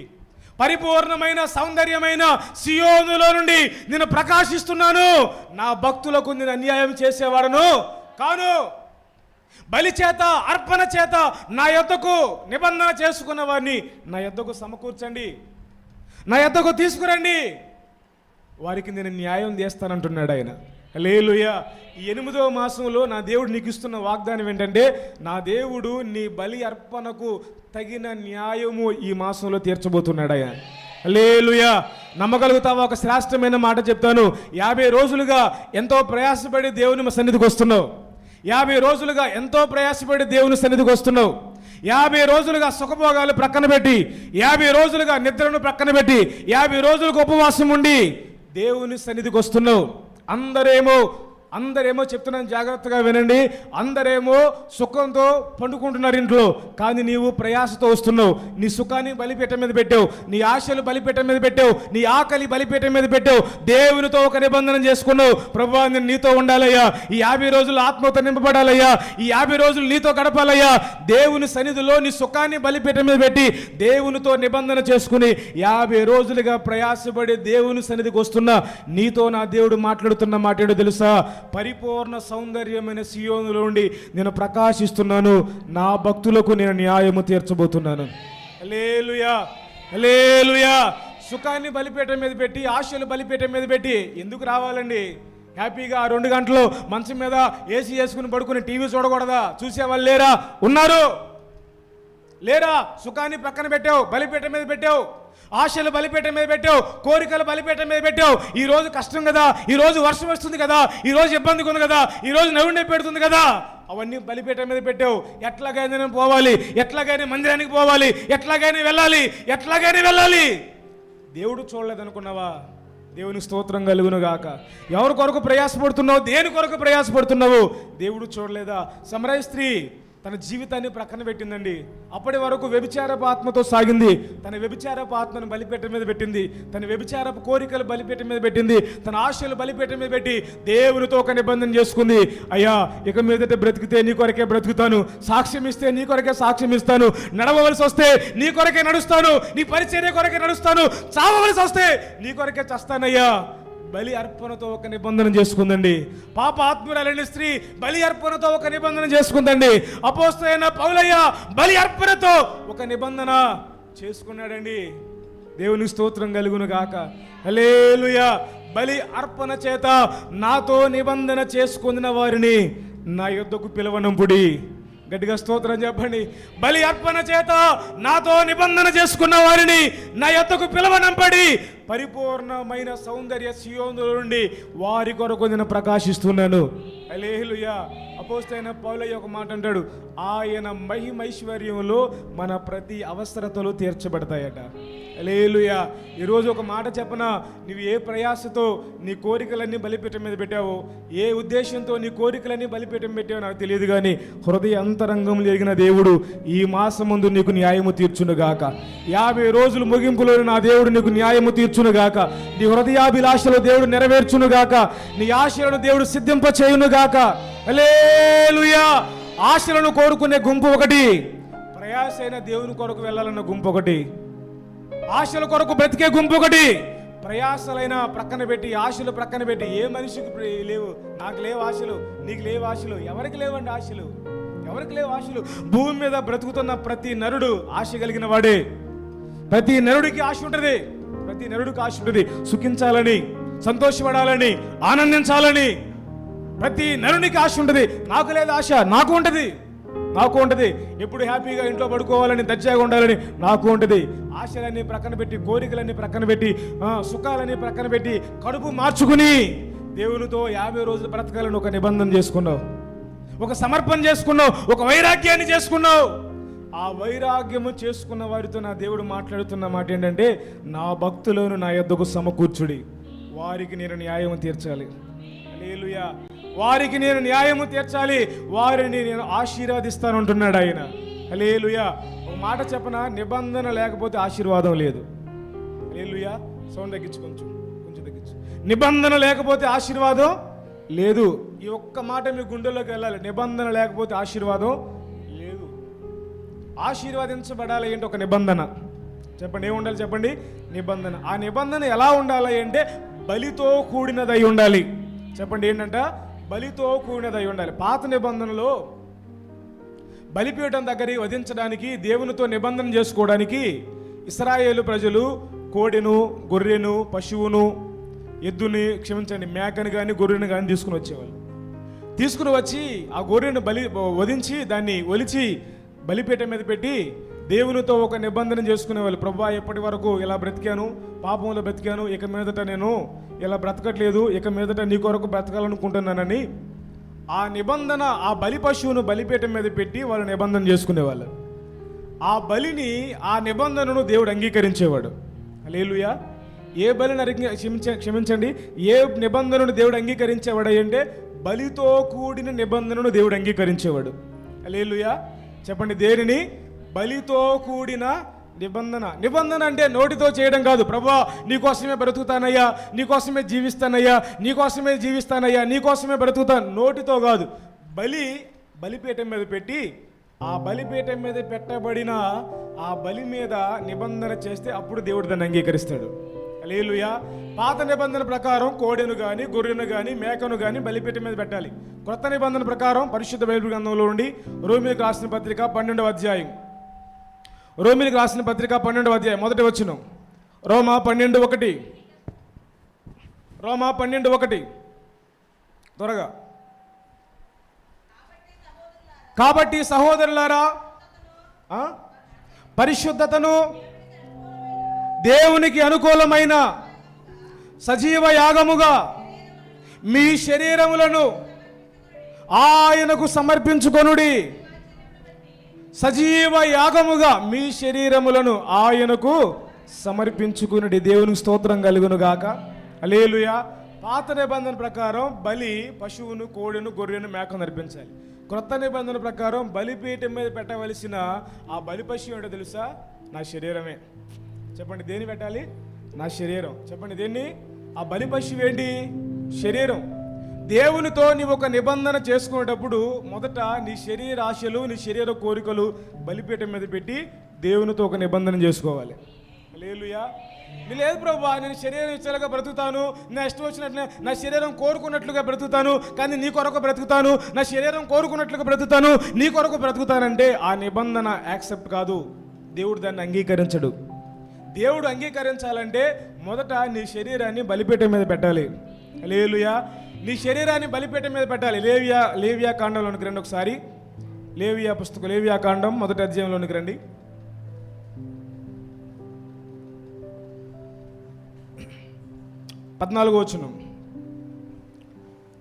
పరిపూర్ణమైన సౌందర్యమైన సియోనులో నుండి నేను ప్రకాశిస్తున్నాను, నా భక్తులకు నేను అన్యాయం చేసేవాడను కాను. బలి చేత అర్పణ చేత నా యొద్దకు నిబంధన చేసుకున్న వారిని నా యొద్దకు సమకూర్చండి, నా యొద్దకు తీసుకురండి, వారికి నేను న్యాయం చేస్తానంటున్నాడు ఆయన. హల్లెలూయా. ఈ 8వ మాసంలో నా దేవుడు నీకు ఇస్తున్న వాగ్దానం ఏంటంటే, నా దేవుడు నీ బలి అర్పణకు తగిన న్యాయము ఈ మాసంలో తీర్చబోతున్నాడు ఆయన. హల్లెలూయా. నమ్మగలుగుతావా? ఒక శ్రేష్టమైన మాట చెప్తాను. 50 రోజులుగా ఎంతో ప్రయాసపడి దేవుని సన్నిధికి వస్తున్నావు, 50 రోజులుగా ఎంతో ప్రయాసపడి దేవుని సన్నిధికి వస్తున్నావు, 50 రోజులుగా సుఖభోగాలు ప్రక్కన పెట్టి, 50 రోజులుగా నిద్రను ప్రక్కన పెట్టి, 50 రోజులకు ఉపవాసం ఉండి దేవుని సన్నిధికి వస్తున్నావు. అందరేమో చెప్తున్నాను, జాగ్రత్తగా వినండి. అందరేమో సుఖంతో పండుకుంటున్నారు ఇంట్లో, కానీ నీవు ప్రయాసతో వస్తున్నావు. నీ సుఖాన్ని బలిపీఠం మీద పెట్టావు, నీ ఆశలు బలిపీఠం మీద పెట్టావు, నీ ఆకలి బలిపీఠం మీద పెట్టావు, దేవునితో ఒక నిబంధన చేసుకున్నావు. ప్రభువా, నేను నీతో ఉండాలయ్యా, ఈ 50 రోజులు ఆత్మతో నింపబడాలయ్యా, ఈ 50 రోజులు నీతో గడపాలయ్యా. దేవుని సన్నిధిలో నీ సుఖాన్ని బలిపీఠం మీద పెట్టి దేవునితో నిబంధన చేసుకుని 50 రోజులుగా ప్రయాసపడి దేవుని సన్నిధికి వస్తున్నా నీతో నా దేవుడు మాట్లాడుతున్న మాట ఏంటో తెలుసా? పరిపూర్ణ సౌందర్యమైన సియోనులో నుండి నేను ప్రకాశిస్తున్నాను, నా భక్తులకు నేను న్యాయము తీర్చబోతున్నాను. హల్లెలూయా. హల్లెలూయా. సుఖాన్ని బలిపీఠం మీద పెట్టి, ఆశలు బలిపీఠం మీద పెట్టి ఎందుకు రావాలండి? హ్యాపీగా 2 గంటలు మంచం మీద ఏసీ వేసుకుని పడుకుని టీవీ చూడకూడదా? చూసేవాళ్ళు లేరా? ఉన్నారు. లేరా? సుఖాన్ని పక్కన పెట్టావు, బలిపీఠం మీద పెట్టావు, ఆశలు బలిపీఠం మీద పెట్టావు, కోరికలు బలిపీఠం మీద పెట్టావు. ఈ రోజు కష్టం కదా, ఈ రోజు వర్షం వస్తుంది కదా, ఈ రోజు ఇబ్బందిగా ఉంది కదా, ఈ రోజు నవ్వుండే పెడుతుంది కదా, అవన్నీ బలిపీఠం మీద పెట్టావు. ఎట్లాగైనా నేను పోవాలి, ఎట్లాగైనా మందిరానికి పోవాలి, ఎట్లాగైనా వెళ్ళాలి. దేవుడు చూడలేదనుకున్నావా? దేవుని స్తోత్రం కలుగును గాక. ఎవరి కొరకు ప్రయాసపడుతున్నావు? దేని కొరకు ప్రయాసపడుతున్నావు? దేవుడు చూడలేదా? సమరయ స్త్రీ తన జీవితాన్ని ప్రక్కన పెట్టిందండి. అప్పటి వరకు వ్యభిచారపు ఆత్మతో సాగింది, తన వ్యభిచారపు ఆత్మను బలిపీఠం మీద పెట్టింది, తన వ్యభిచారపు కోరికలు బలిపీఠం మీద పెట్టింది, తన ఆశలు బలిపీఠం మీద పెట్టి దేవునితో ఒక నిబంధన చేసుకుంది. అయ్యా, ఇక మీదట బ్రతికితే నీ కొరకే బ్రతుకుతాను, సాక్ష్యం ఇస్తే నీ కొరకే సాక్ష్యం ఇస్తాను, నడవవలసి వస్తే నీ కొరకే నడుస్తాను, నీ పరిచర్య కొరకే నడుస్తాను, చావవలసి వస్తే నీ కొరకే చస్తానయ్యా. బలి అర్పణతో ఒక నిబంధన చేసుకుందండి. పాప ఆత్మరాలైన స్త్రీ బలి అర్పణతో ఒక నిబంధన చేసుకుందండి. అపోస్తలుడైన పౌలయ్య బలి అర్పణతో ఒక నిబంధన చేసుకున్నాడండి. దేవుని స్తోత్రం కలుగును గాక. హల్లెలూయా. బలి అర్పణ చేత నాతో నిబంధన చేసుకున్న వారిని నా యొద్దకు పిలవనంపుడి. గట్టిగా స్తోత్రం చెప్పండి. బలి అర్పణ చేత నాతో నిబంధన చేసుకున్న వారిని నా యొద్దకు పిలవనంపడి, పరిపూర్ణమైన సౌందర్య సియోనులో నుండి వారి కొరకు నేను ప్రకాశిస్తున్నాను. హల్లెలూయా. అపోస్తలైన పౌలయ్య ఒక మాట అంటాడు, ఆయన మహిమైశ్వర్యంలో మన ప్రతి అవసరతలు తీర్చబడతాయట. హల్లెలూయా. ఈరోజు ఒక మాట చెప్పనా, నువ్వు ఏ ప్రయాసతో నీ కోరికలన్నీ బలిపీఠం మీద పెట్టావో, ఏ ఉద్దేశంతో నీ కోరికలన్నీ బలిపీఠం పెట్టావో నాకు తెలియదు, కానీ హృదయ అంతరంగం జరిగిన దేవుడు ఈ మాసం ముందు నీకు న్యాయము తీర్చునుగాక. 50 రోజులు ముగింపులో నా దేవుడు నీకు న్యాయము తీర్చునుగాక. నీ హృదయాభిలాషలో దేవుడు నెరవేర్చునుగాక. నీ ఆశలను దేవుడు సిద్ధింప చేయునుగాక. హల్లెలూయా. ఆశలను కోరుకునే గుంపు ఒకటి, ప్రయాసైన దేవుని కొరకు వెళ్ళాలన్న గుంపు ఒకటి, ఆశల కొరకు బ్రతికే గుంపు ఒకటి. ప్రయాసలైన ప్రక్కన పెట్టి, ఆశలు ప్రక్కన పెట్టి, ఏ మనిషికి లేవు, నాకు లేవు ఆశలు, నీకు లేవు ఆశలు, ఎవరికి లేవండి ఆశలు, ఎవరికి లేవు ఆశలు? భూమి మీద బ్రతుకుతున్న ప్రతి నరుడు ఆశ కలిగిన వాడే. ప్రతి నరుడికి ఆశ ఉంటుంది, ప్రతి నరుడికి ఆశ ఉంటుంది. సుఖించాలని, సంతోషపడాలని, ఆనందించాలని ప్రతి నరునికి ఆశ ఉంటుంది. నాకు లేదు ఆశ, నాకు ఉంటుంది, నాకు ఉంటుంది. ఎప్పుడు హ్యాపీగా ఇంట్లో పడుకోవాలని, దర్జాగా ఉండాలని నాకు ఉంటుంది. ఆశలన్నీ ప్రక్కన పెట్టి, కోరికలన్నీ ప్రక్కన పెట్టి, సుఖాలన్నీ ప్రక్కన పెట్టి, కడుపు మార్చుకుని దేవునితో 50 రోజులు బ్రతకాలని ఒక నిబంధన చేసుకున్నావు, ఒక సమర్పణ చేసుకున్నావు, ఒక వైరాగ్యాన్ని చేసుకున్నావు. ఆ వైరాగ్యము చేసుకున్న వారితో నా దేవుడు మాట్లాడుతున్న మాట ఏంటంటే, నా భక్తులను నా యొద్దకు సమకూర్చుడి, వారికి నేను న్యాయం తీర్చాలి. హల్లెలూయా. వారికి నేను న్యాయము తీర్చాలి, వారిని నేను ఆశీర్వదిస్తానంటున్నాడు ఆయన. హల్లెలూయా. ఒక మాట చెప్పనా, నిబంధన లేకపోతే ఆశీర్వాదం లేదు. హల్లెలూయా. సౌండ్ తగ్గించు, కొంచెం తగ్గించు. నిబంధన లేకపోతే ఆశీర్వాదం లేదు. ఈ ఒక్క మాట మీ గుండెల్లోకి వెళ్ళాలి. నిబంధన లేకపోతే ఆశీర్వాదం లేదు. ఆశీర్వదించబడాలి అంటే ఒక నిబంధన. చెప్పండి, ఏముండాలి చెప్పండి? నిబంధన. ఆ నిబంధన ఎలా ఉండాలి అంటే బలితో కూడినదై ఉండాలి. చెప్పండి, ఏంటంట? బలితో కూడినదై ఉండాలి. పాత నిబంధనలో బలిపీఠం దగ్గరికి వధించడానికి, దేవునితో నిబంధన చేసుకోవడానికి ఇశ్రాయేలు ప్రజలు కోడెను, గొర్రెను, పశువును, ఎద్దుని, మేకను కానీ గొర్రెను కానీ తీసుకుని వచ్చి ఆ గొర్రెను వధించి దాన్ని ఒలిచి బలిపీఠం మీద పెట్టి దేవునితో ఒక నిబంధన చేసుకునేవాళ్ళు. ప్రభువా, ఎప్పటి వరకు ఇలా బ్రతికాను, పాపంలో బ్రతికాను, ఇక మీదట నేను ఇలా బ్రతకట్లేదు, ఇక మీదట నీ కొరకు బ్రతకాలనుకుంటున్నానని ఆ నిబంధన, ఆ బలి పశువును బలిపీఠం మీద పెట్టి వాళ్ళు నిబంధన చేసుకునేవాళ్ళు. ఆ బలిని, ఆ నిబంధనను దేవుడు అంగీకరించేవాడు. హల్లెలూయా. ఏ బలిని క్షమించండి, ఏ నిబంధనను దేవుడు అంగీకరించేవాడు అంటే బలితో కూడిన నిబంధనను దేవుడు అంగీకరించేవాడు. హల్లెలూయా. చెప్పండి, దేనిని? బలితో కూడిన నిబంధన. నిబంధన అంటే నోటితో చేయడం కాదు. ప్రభువా, నీకోసమే బ్రతుకుతానయ్యా, నీకోసమే జీవిస్తానయ్యా, నీకోసమే జీవిస్తానయ్యా, నీకోసమే బ్రతుకుతాను, నోటితో కాదు. బలిపీఠం మీద పెట్టి, ఆ బలిపీఠం మీద పెట్టబడిన ఆ బలి మీద నిబంధన చేస్తే అప్పుడు దేవుడు దాన్ని అంగీకరిస్తాడు. హల్లెలూయా. పాత నిబంధన ప్రకారం కోడెను కానీ, గొర్రెను కానీ, మేకను కానీ బలిపీఠం మీద పెట్టాలి. కొత్త నిబంధన ప్రకారం పరిశుద్ధ బైబిల్ గ్రంథంలో ఉండి రోమీయులకు రాసిన పత్రిక 12వ అధ్యాయం, రోమీయులకు రాసిన పత్రిక 12వ అధ్యాయం మొదటి వచనం. రోమా 12:1, రోమా 12:1 త్వరగా. కాబట్టి సహోదరులారా, పరిశుద్ధతను, దేవునికి అనుకూలమైన సజీవ యాగముగా మీ శరీరములను ఆయనకు సమర్పించుకొనుడి. సజీవ యాగముగా మీ శరీరములను ఆయనకు సమర్పించుకునుడి. దేవునికి స్తోత్రం కలుగునుగాక. హల్లెలూయా. పాత నిబంధన ప్రకారం బలి పశువును, కోడెను, గొర్రెను, మేకను అర్పించాలి. క్రొత్త నిబంధన ప్రకారం బలిపీఠం మీద పెట్టవలసిన ఆ బలి పశువు ఏంటో తెలుసా? నా శరీరమే. చెప్పండి, దేన్ని పెట్టాలి? నా శరీరం. చెప్పండి, దేన్ని? ఆ బలి పశువు ఏంటి? శరీరం. దేవునితో నీవు ఒక నిబంధన చేసుకునేటప్పుడు మొదట నీ శరీర ఆశలు, నీ శరీర కోరికలు బలిపీఠం మీద పెట్టి దేవునితో ఒక నిబంధన చేసుకోవాలి. హల్లెలూయా. లేదు ప్రభువా, నేను శరీరం ఇచ్చేలాగా బ్రతుకుతాను, నా ఇష్టం వచ్చినట్లే, నా శరీరం కోరుకున్నట్లుగా బ్రతుకుతాను, కానీ నీ కొరకు బ్రతుకుతాను, నా శరీరం కోరుకున్నట్లుగా బ్రతుకుతాను, నీ కొరకు బ్రతుకుతానంటే ఆ నిబంధన యాక్సెప్ట్ కాదు. దేవుడు దాన్ని అంగీకరించడు. దేవుడు అంగీకరించాలంటే మొదట నీ శరీరాన్ని బలిపీఠం మీద పెట్టాలి. హల్లెలూయా. నీ శరీరాన్ని బలిపీఠం మీద పెట్టాలి. లేవియా కాండంలోనికి రండి ఒకసారి. లేవియా పుస్తకం, లేవియా కాండం 1వ అధ్యాయంలోనికి రండి. పద్నాలుగో వచనం.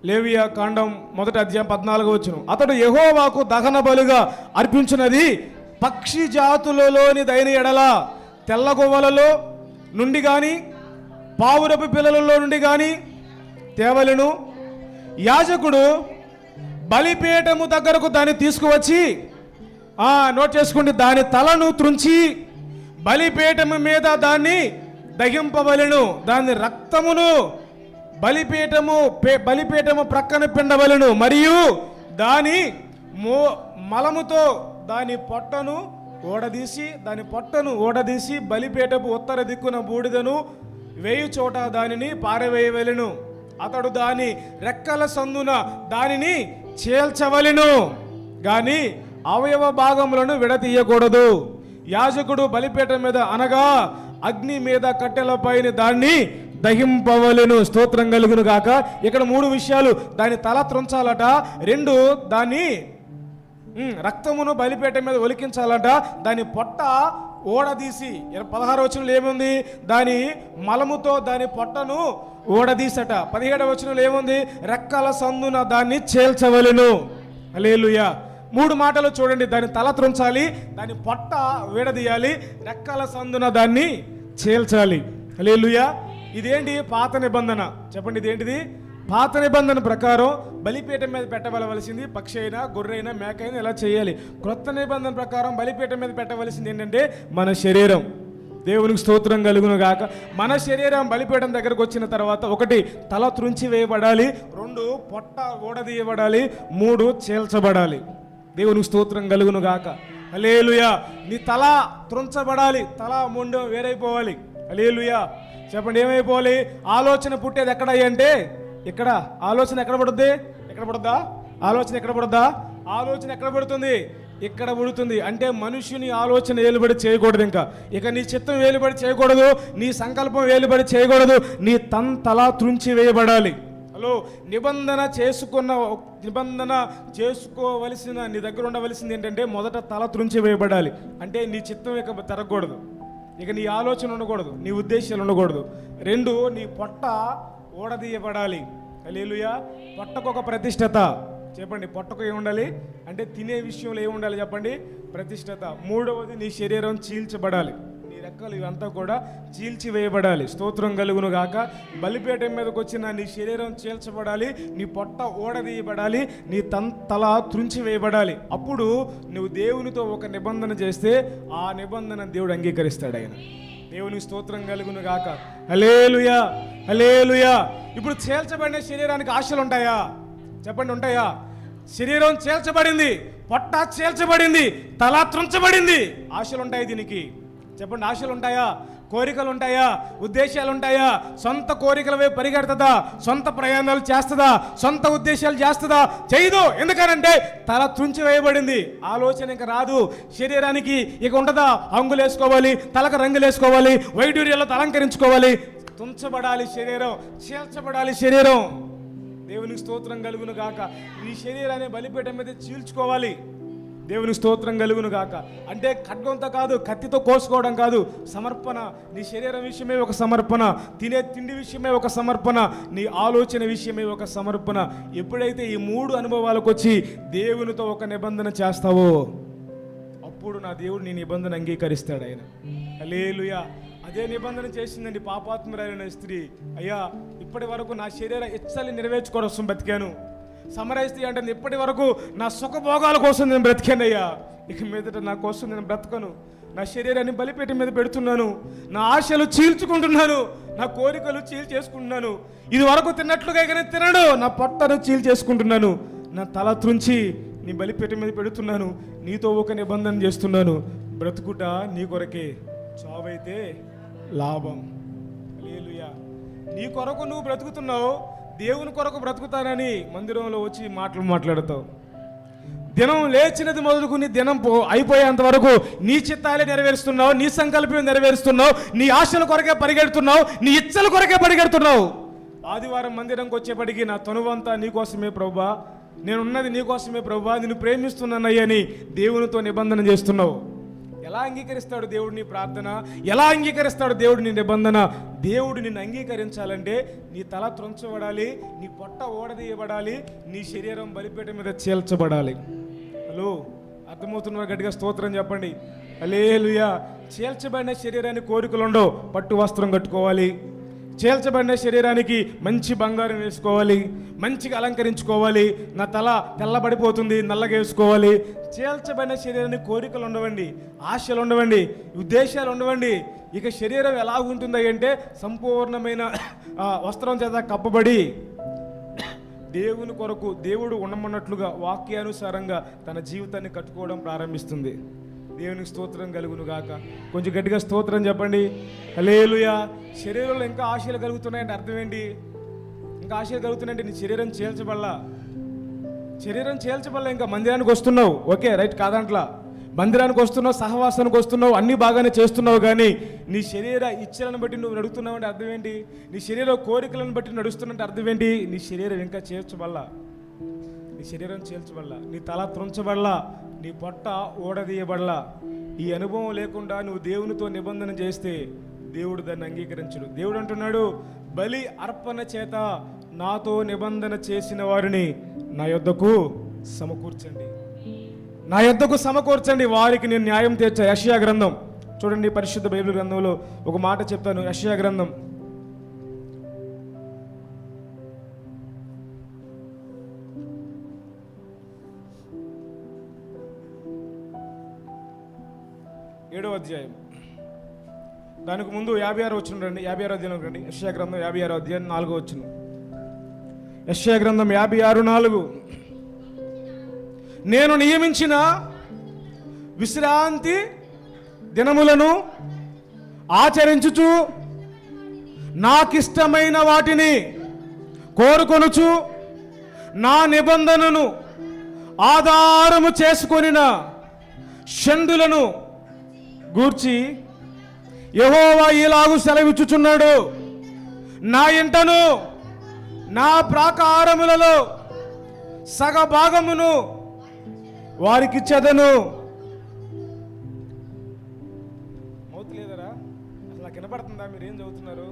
లేవియా కాండం 1వ అధ్యాయం 14వ వచనం. అతడు యెహోవాకు దహన బలుగా అర్పించినది పక్షి జాతులలోని దైన ఎడల తెల్లగొవ్వలలో నుండి కానీ పావురపు పిల్లలలో నుండి కానీ తేవలెను. యాజకుడు బలిపీఠము దగ్గరకు దాన్ని తీసుకువచ్చి నోట్ చేసుకోండి, దాని తలను త్రుంచి బలిపీఠము మీద దాన్ని దహింపవలెను. దాని రక్తమును బలిపీఠము ప్రక్కన పిండవలెను. మరియు దాని మలముతో దాని పొట్టను ఓడదీసి బలిపీఠపు ఉత్తర దిక్కున బూడిదను వేయు చోట దానిని పారవేయవలెను. అతడు దాని రెక్కల సందున దానిని చేల్చవలెను గాని అవయవ భాగములను విడతీయకూడదు. యాజకుడు బలిపీఠం మీద అనగా అగ్ని మీద కట్టెలపైన దాన్ని దహింపవలెను. స్తోత్రం కలుగును గాక. ఇక్కడ 3 విషయాలు. దాని తల త్రుంచాలట, 2 దాన్ని రక్తమును బలిపీఠం మీద ఒలికించాలట, దాని పొట్ట ఓడదీసి 16వ వచనంలో ఏముంది? దాని మలముతో దాని పొట్టను ఓడదీసట. 17వ వచనంలో ఏముంది? రెక్కల సందున దాన్ని చేల్చవలెను. హల్లెలూయా. 3 మాటలు చూడండి. దాని తల త్రుంచాలి, దాని పొట్ట విడదీయాలి, రెక్కల సందున దాన్ని చేల్చాలి. హల్లెలూయా. ఇదేంటి? పాత నిబంధన. చెప్పండి, ఇదేంటిది? పాత నిబంధన ప్రకారం బలిపీఠం మీద పెట్టవలసింది పక్షి అయినా, గొర్రె అయినా, మేక అయినా ఇలా చేయాలి. క్రొత్త నిబంధన ప్రకారం బలిపీఠం మీద పెట్టవలసింది ఏంటంటే మన శరీరం. దేవునికి స్తోత్రం కలుగును గాక. మన శరీరం బలిపీఠం దగ్గరకు వచ్చిన తర్వాత 1 తల త్రుంచి వేయబడాలి, 2 పొట్ట ఓడదీయబడాలి, 3 చేల్చబడాలి. దేవునికి స్తోత్రం కలుగును గాక. హల్లెలూయా. నీ తల త్రుంచబడాలి, తల మొండెం వేరైపోవాలి. హల్లెలూయా. చెప్పండి, ఏమైపోవాలి? ఆలోచన పుట్టేది ఎక్కడ అంటే ఇక్కడ. ఆలోచన ఎక్కడ పడుద్ది? ఎక్కడ పడుద్దా? ఆలోచన ఎక్కడ పడుద్దా? ఆలోచన ఎక్కడ పడుతుంది? ఇక్కడ పుడుతుంది. అంటే మనుషుని ఆలోచన వేలుబడి చేయకూడదు. ఇక నీ చిత్తం వేలుబడి చేయకూడదు, నీ సంకల్పం వేలుబడి చేయకూడదు. నీ తల త్రుంచి వేయబడాలి. హలో, నిబంధన చేసుకోవలసిన నీ దగ్గర ఉండవలసింది ఏంటంటే మొదట తల త్రుంచి వేయబడాలి. అంటే నీ చిత్తం ఇక తిరగకూడదు, ఇక నీ ఆలోచన ఉండకూడదు, నీ ఉద్దేశాలు ఉండకూడదు. 2 నీ పొట్ట ఓడదీయబడాలి. హల్లెలూయా. పొట్టకు ఒక ప్రతిష్టత. చెప్పండి, పొట్టకు ఏముండాలి అంటే తినే విషయంలో ఏముండాలి చెప్పండి? ప్రతిష్టత. 3వది నీ శరీరం చీల్చబడాలి, నీ రెక్కలు ఇవంతా కూడా చీల్చివేయబడాలి. స్తోత్రం కలుగును గాక. బలిపీఠం మీదకి వచ్చిన నీ శరీరం చీల్చబడాలి, నీ పొట్ట ఓడదీయబడాలి, నీ తల త్రుంచి వేయబడాలి. అప్పుడు నువ్వు దేవునితో ఒక నిబంధన చేస్తే ఆ నిబంధన దేవుడు అంగీకరిస్తాడు. ఆయన దేవునికి స్తోత్రం కలుగును గాక. హల్లెలూయా, హల్లెలూయా. ఇప్పుడు చేల్చబడిన శరీరానికి ఆశలు ఉంటాయా? చెప్పండి, ఉంటాయా? శరీరం చేల్చబడింది, పొట్ట చేల్చబడింది, తల త్రుంచబడింది. ఆశలు ఉంటాయి దీనికి. చెప్పండి, ఆశలు ఉంటాయా? కోరికలు ఉంటాయా? ఉద్దేశాలు ఉంటాయా? సొంత కోరికల వైపు పరిగెడుతుందా? సొంత ప్రయాణాలు చేస్తుందా? సొంత ఉద్దేశాలు చేస్తుందా? చేయదు. ఎందుకనంటే తల త్రుంచి వేయబడింది. ఆలోచన ఇంకా రాదు శరీరానికి. ఇక ఉంటుందా? అంగులు వేసుకోవాలి, తలకు రంగులు వేసుకోవాలి, వైడూర్యాలతో అలంకరించుకోవాలి. తుంచబడాలి శరీరం, చీల్చబడాలి శరీరం. దేవునికి స్తోత్రం కలుగును గాక. ఈ శరీరాన్ని బలిపీఠం మీద చీల్చుకోవాలి. దేవుని స్తోత్రం కలుగును గాక. అంటే ఖడ్గంతో కాదు, కత్తితో కోసుకోవడం కాదు. సమర్పణ. నీ శరీరం విషయమే ఒక సమర్పణ, తినే తిండి విషయమే ఒక సమర్పణ, నీ ఆలోచన విషయమే ఒక సమర్పణ. ఎప్పుడైతే ఈ 3 అనుభవాలకు వచ్చి దేవునితో ఒక నిబంధన చేస్తావో అప్పుడు నా దేవుడు నీ నిబంధన అంగీకరిస్తాడు. ఆయన హల్లెలూయా. అదే నిబంధన చేసిందండి పాపాత్మురైన స్త్రీ. అయ్యా, ఇప్పటి వరకు నా శరీర ఇచ్చలు నెరవేర్చుకోవడం కోసం బతికాను. సమరయిస్తే అంటే ఇప్పటి వరకు నా సుఖభోగాల కోసం నేను బ్రతికానయ్యా. ఇక మీదట నా కోసం నేను బ్రతకను. నా శరీరాన్ని బలిపీఠం మీద పెడుతున్నాను, నా ఆశలు చీల్చుకుంటున్నాను, నా కోరికలు చేసుకుంటున్నాను. ఇది వరకు తిన్నట్లుగా ఇక నేను తినడు, నా పొట్టను చేసుకుంటున్నాను, నా తల త్రుంచి నీ బలిపీఠం మీద పెడుతున్నాను, నీతో ఒక నిబంధన చేస్తున్నాను. బ్రతుకుట నీ కొరకే, చావైతే లాభం. హల్లెలూయా. నీ కొరకు నువ్వు బ్రతుకుతున్నావు, దేవుని కొరకు బ్రతుకుతానని మందిరంలో వచ్చి మాట్లాడతావు. దినం లేచినది మొదలుకుని దినం అయిపోయేంత వరకు నీ చిత్తాలే నెరవేరుస్తున్నావు, నీ సంకల్పం నెరవేరుస్తున్నావు, నీ ఆశల కొరకే పరిగెడుతున్నావు, నీ ఇచ్చల కొరకే పరిగెడుతున్నావు. ఆదివారం మందిరంకి వచ్చేప్పటికి నా తనువంతా నీకోసమే ప్రభువా, నేనున్నది నీకోసమే ప్రభువా, నిన్ను ప్రేమిస్తున్నానయ్యని దేవునితో నిబంధన చేస్తున్నావు. ఎలా అంగీకరిస్తాడు దేవుడు నీ ప్రార్థన? ఎలా అంగీకరిస్తాడు దేవుడు నీ నిబంధన? దేవుడు నిన్ను అంగీకరించాలంటే నీ తల త్రుంచబడాలి, నీ పొట్ట ఓడదీయబడాలి, నీ శరీరం బలిపీఠం మీద చీల్చబడాలి. హలో, అర్థమవుతున్నారు? గట్టిగా స్తోత్రం చెప్పండి. హల్లెలూయా. చీల్చబడిన శరీరానికి కోరికలు ఉండవు. పట్టు వస్త్రం కట్టుకోవాలి. చీల్చబడిన శరీరానికి మంచి బంగారం వేసుకోవాలి, మంచిగా అలంకరించుకోవాలి. నా తల తెల్లబడిపోతుంది, నల్లగా వేసుకోవాలి. చీల్చబడిన శరీరానికి కోరికలు ఉండవండి, ఆశలు ఉండవండి, ఉద్దేశాలు ఉండవండి. ఇక శరీరం ఎలా ఉంటుంది అంటే సంపూర్ణమైన వస్త్రం చేత కప్పబడి దేవుని కొరకు దేవుడు ఉండమన్నట్లుగా వాక్యానుసారంగా తన జీవితాన్ని కట్టుకోవడం ప్రారంభిస్తుంది. దేవునికి స్తోత్రం కలుగును గాక. కొంచెం గట్టిగా స్తోత్రం చెప్పండి. హల్లెలూయా. శరీరంలో ఇంకా ఆశలు కలుగుతున్నాయంటే అర్థం ఏంటి? ఇంకా ఆశలు కలుగుతున్నాయంటే నీ శరీరం చీల్చబల్లా. ఇంకా మందిరానికి వస్తున్నావు, ఓకే రైట్, కాదంట్లా. మందిరానికి వస్తున్నావు, సహవాసానికి వస్తున్నావు, అన్నీ బాగానే చేస్తున్నావు, కానీ నీ శరీర ఇచ్చలను బట్టి నువ్వు నడుస్తున్నావు అంటే అర్థం ఏంటి? నీ శరీర కోరికలను బట్టి నడుస్తున్నట్టు అర్థం ఏంటి? నీ శరీరం ఇంకా చేర్చబల్లా, నీ శరీరం చేల్చబడలా, నీ తల త్రుంచబడలా, నీ పొట్ట ఓడదీయబడలా. ఈ అనుభవం లేకుండా నువ్వు దేవునితో నిబంధన చేస్తే దేవుడు దాన్ని అంగీకరించడు. దేవుడు అంటున్నాడు, బలి అర్పణ చేత నాతో నిబంధన చేసిన వారిని నా యొద్దకు సమకూర్చండి, నా యొద్దకు సమకూర్చండి, వారికి నేను న్యాయం తీర్చా. యెషయా గ్రంథం చూడండి, పరిశుద్ధ బైబిల్ గ్రంథంలో ఒక మాట చెప్తాను. యెషయా గ్రంథం 7వ అధ్యాయం, దానికి ముందు 56 వచనం రండి. 56 అధ్యాయం రండి. యెషయా గ్రంథం 56వ అధ్యాయం 4వ వచనం. యెషయా గ్రంథం 56:4. నేను నియమించిన విశ్రాంతి దినములను ఆచరించుచు నాకిష్టమైన వాటిని కోరుకొనుచు నా నిబంధనను ఆధారము చేసుకొనిన షండులను గూర్చి యెహోవా ఇలాగు సెలవిచ్చుచున్నాడు, నా ఇంటను నా ప్రాకారములలో సగభాగమును వారికిచ్చెదను. మౌత్ లేదరా? అసలు నాకు వినపడుతుందా? మీరేం చదువుతున్నారు?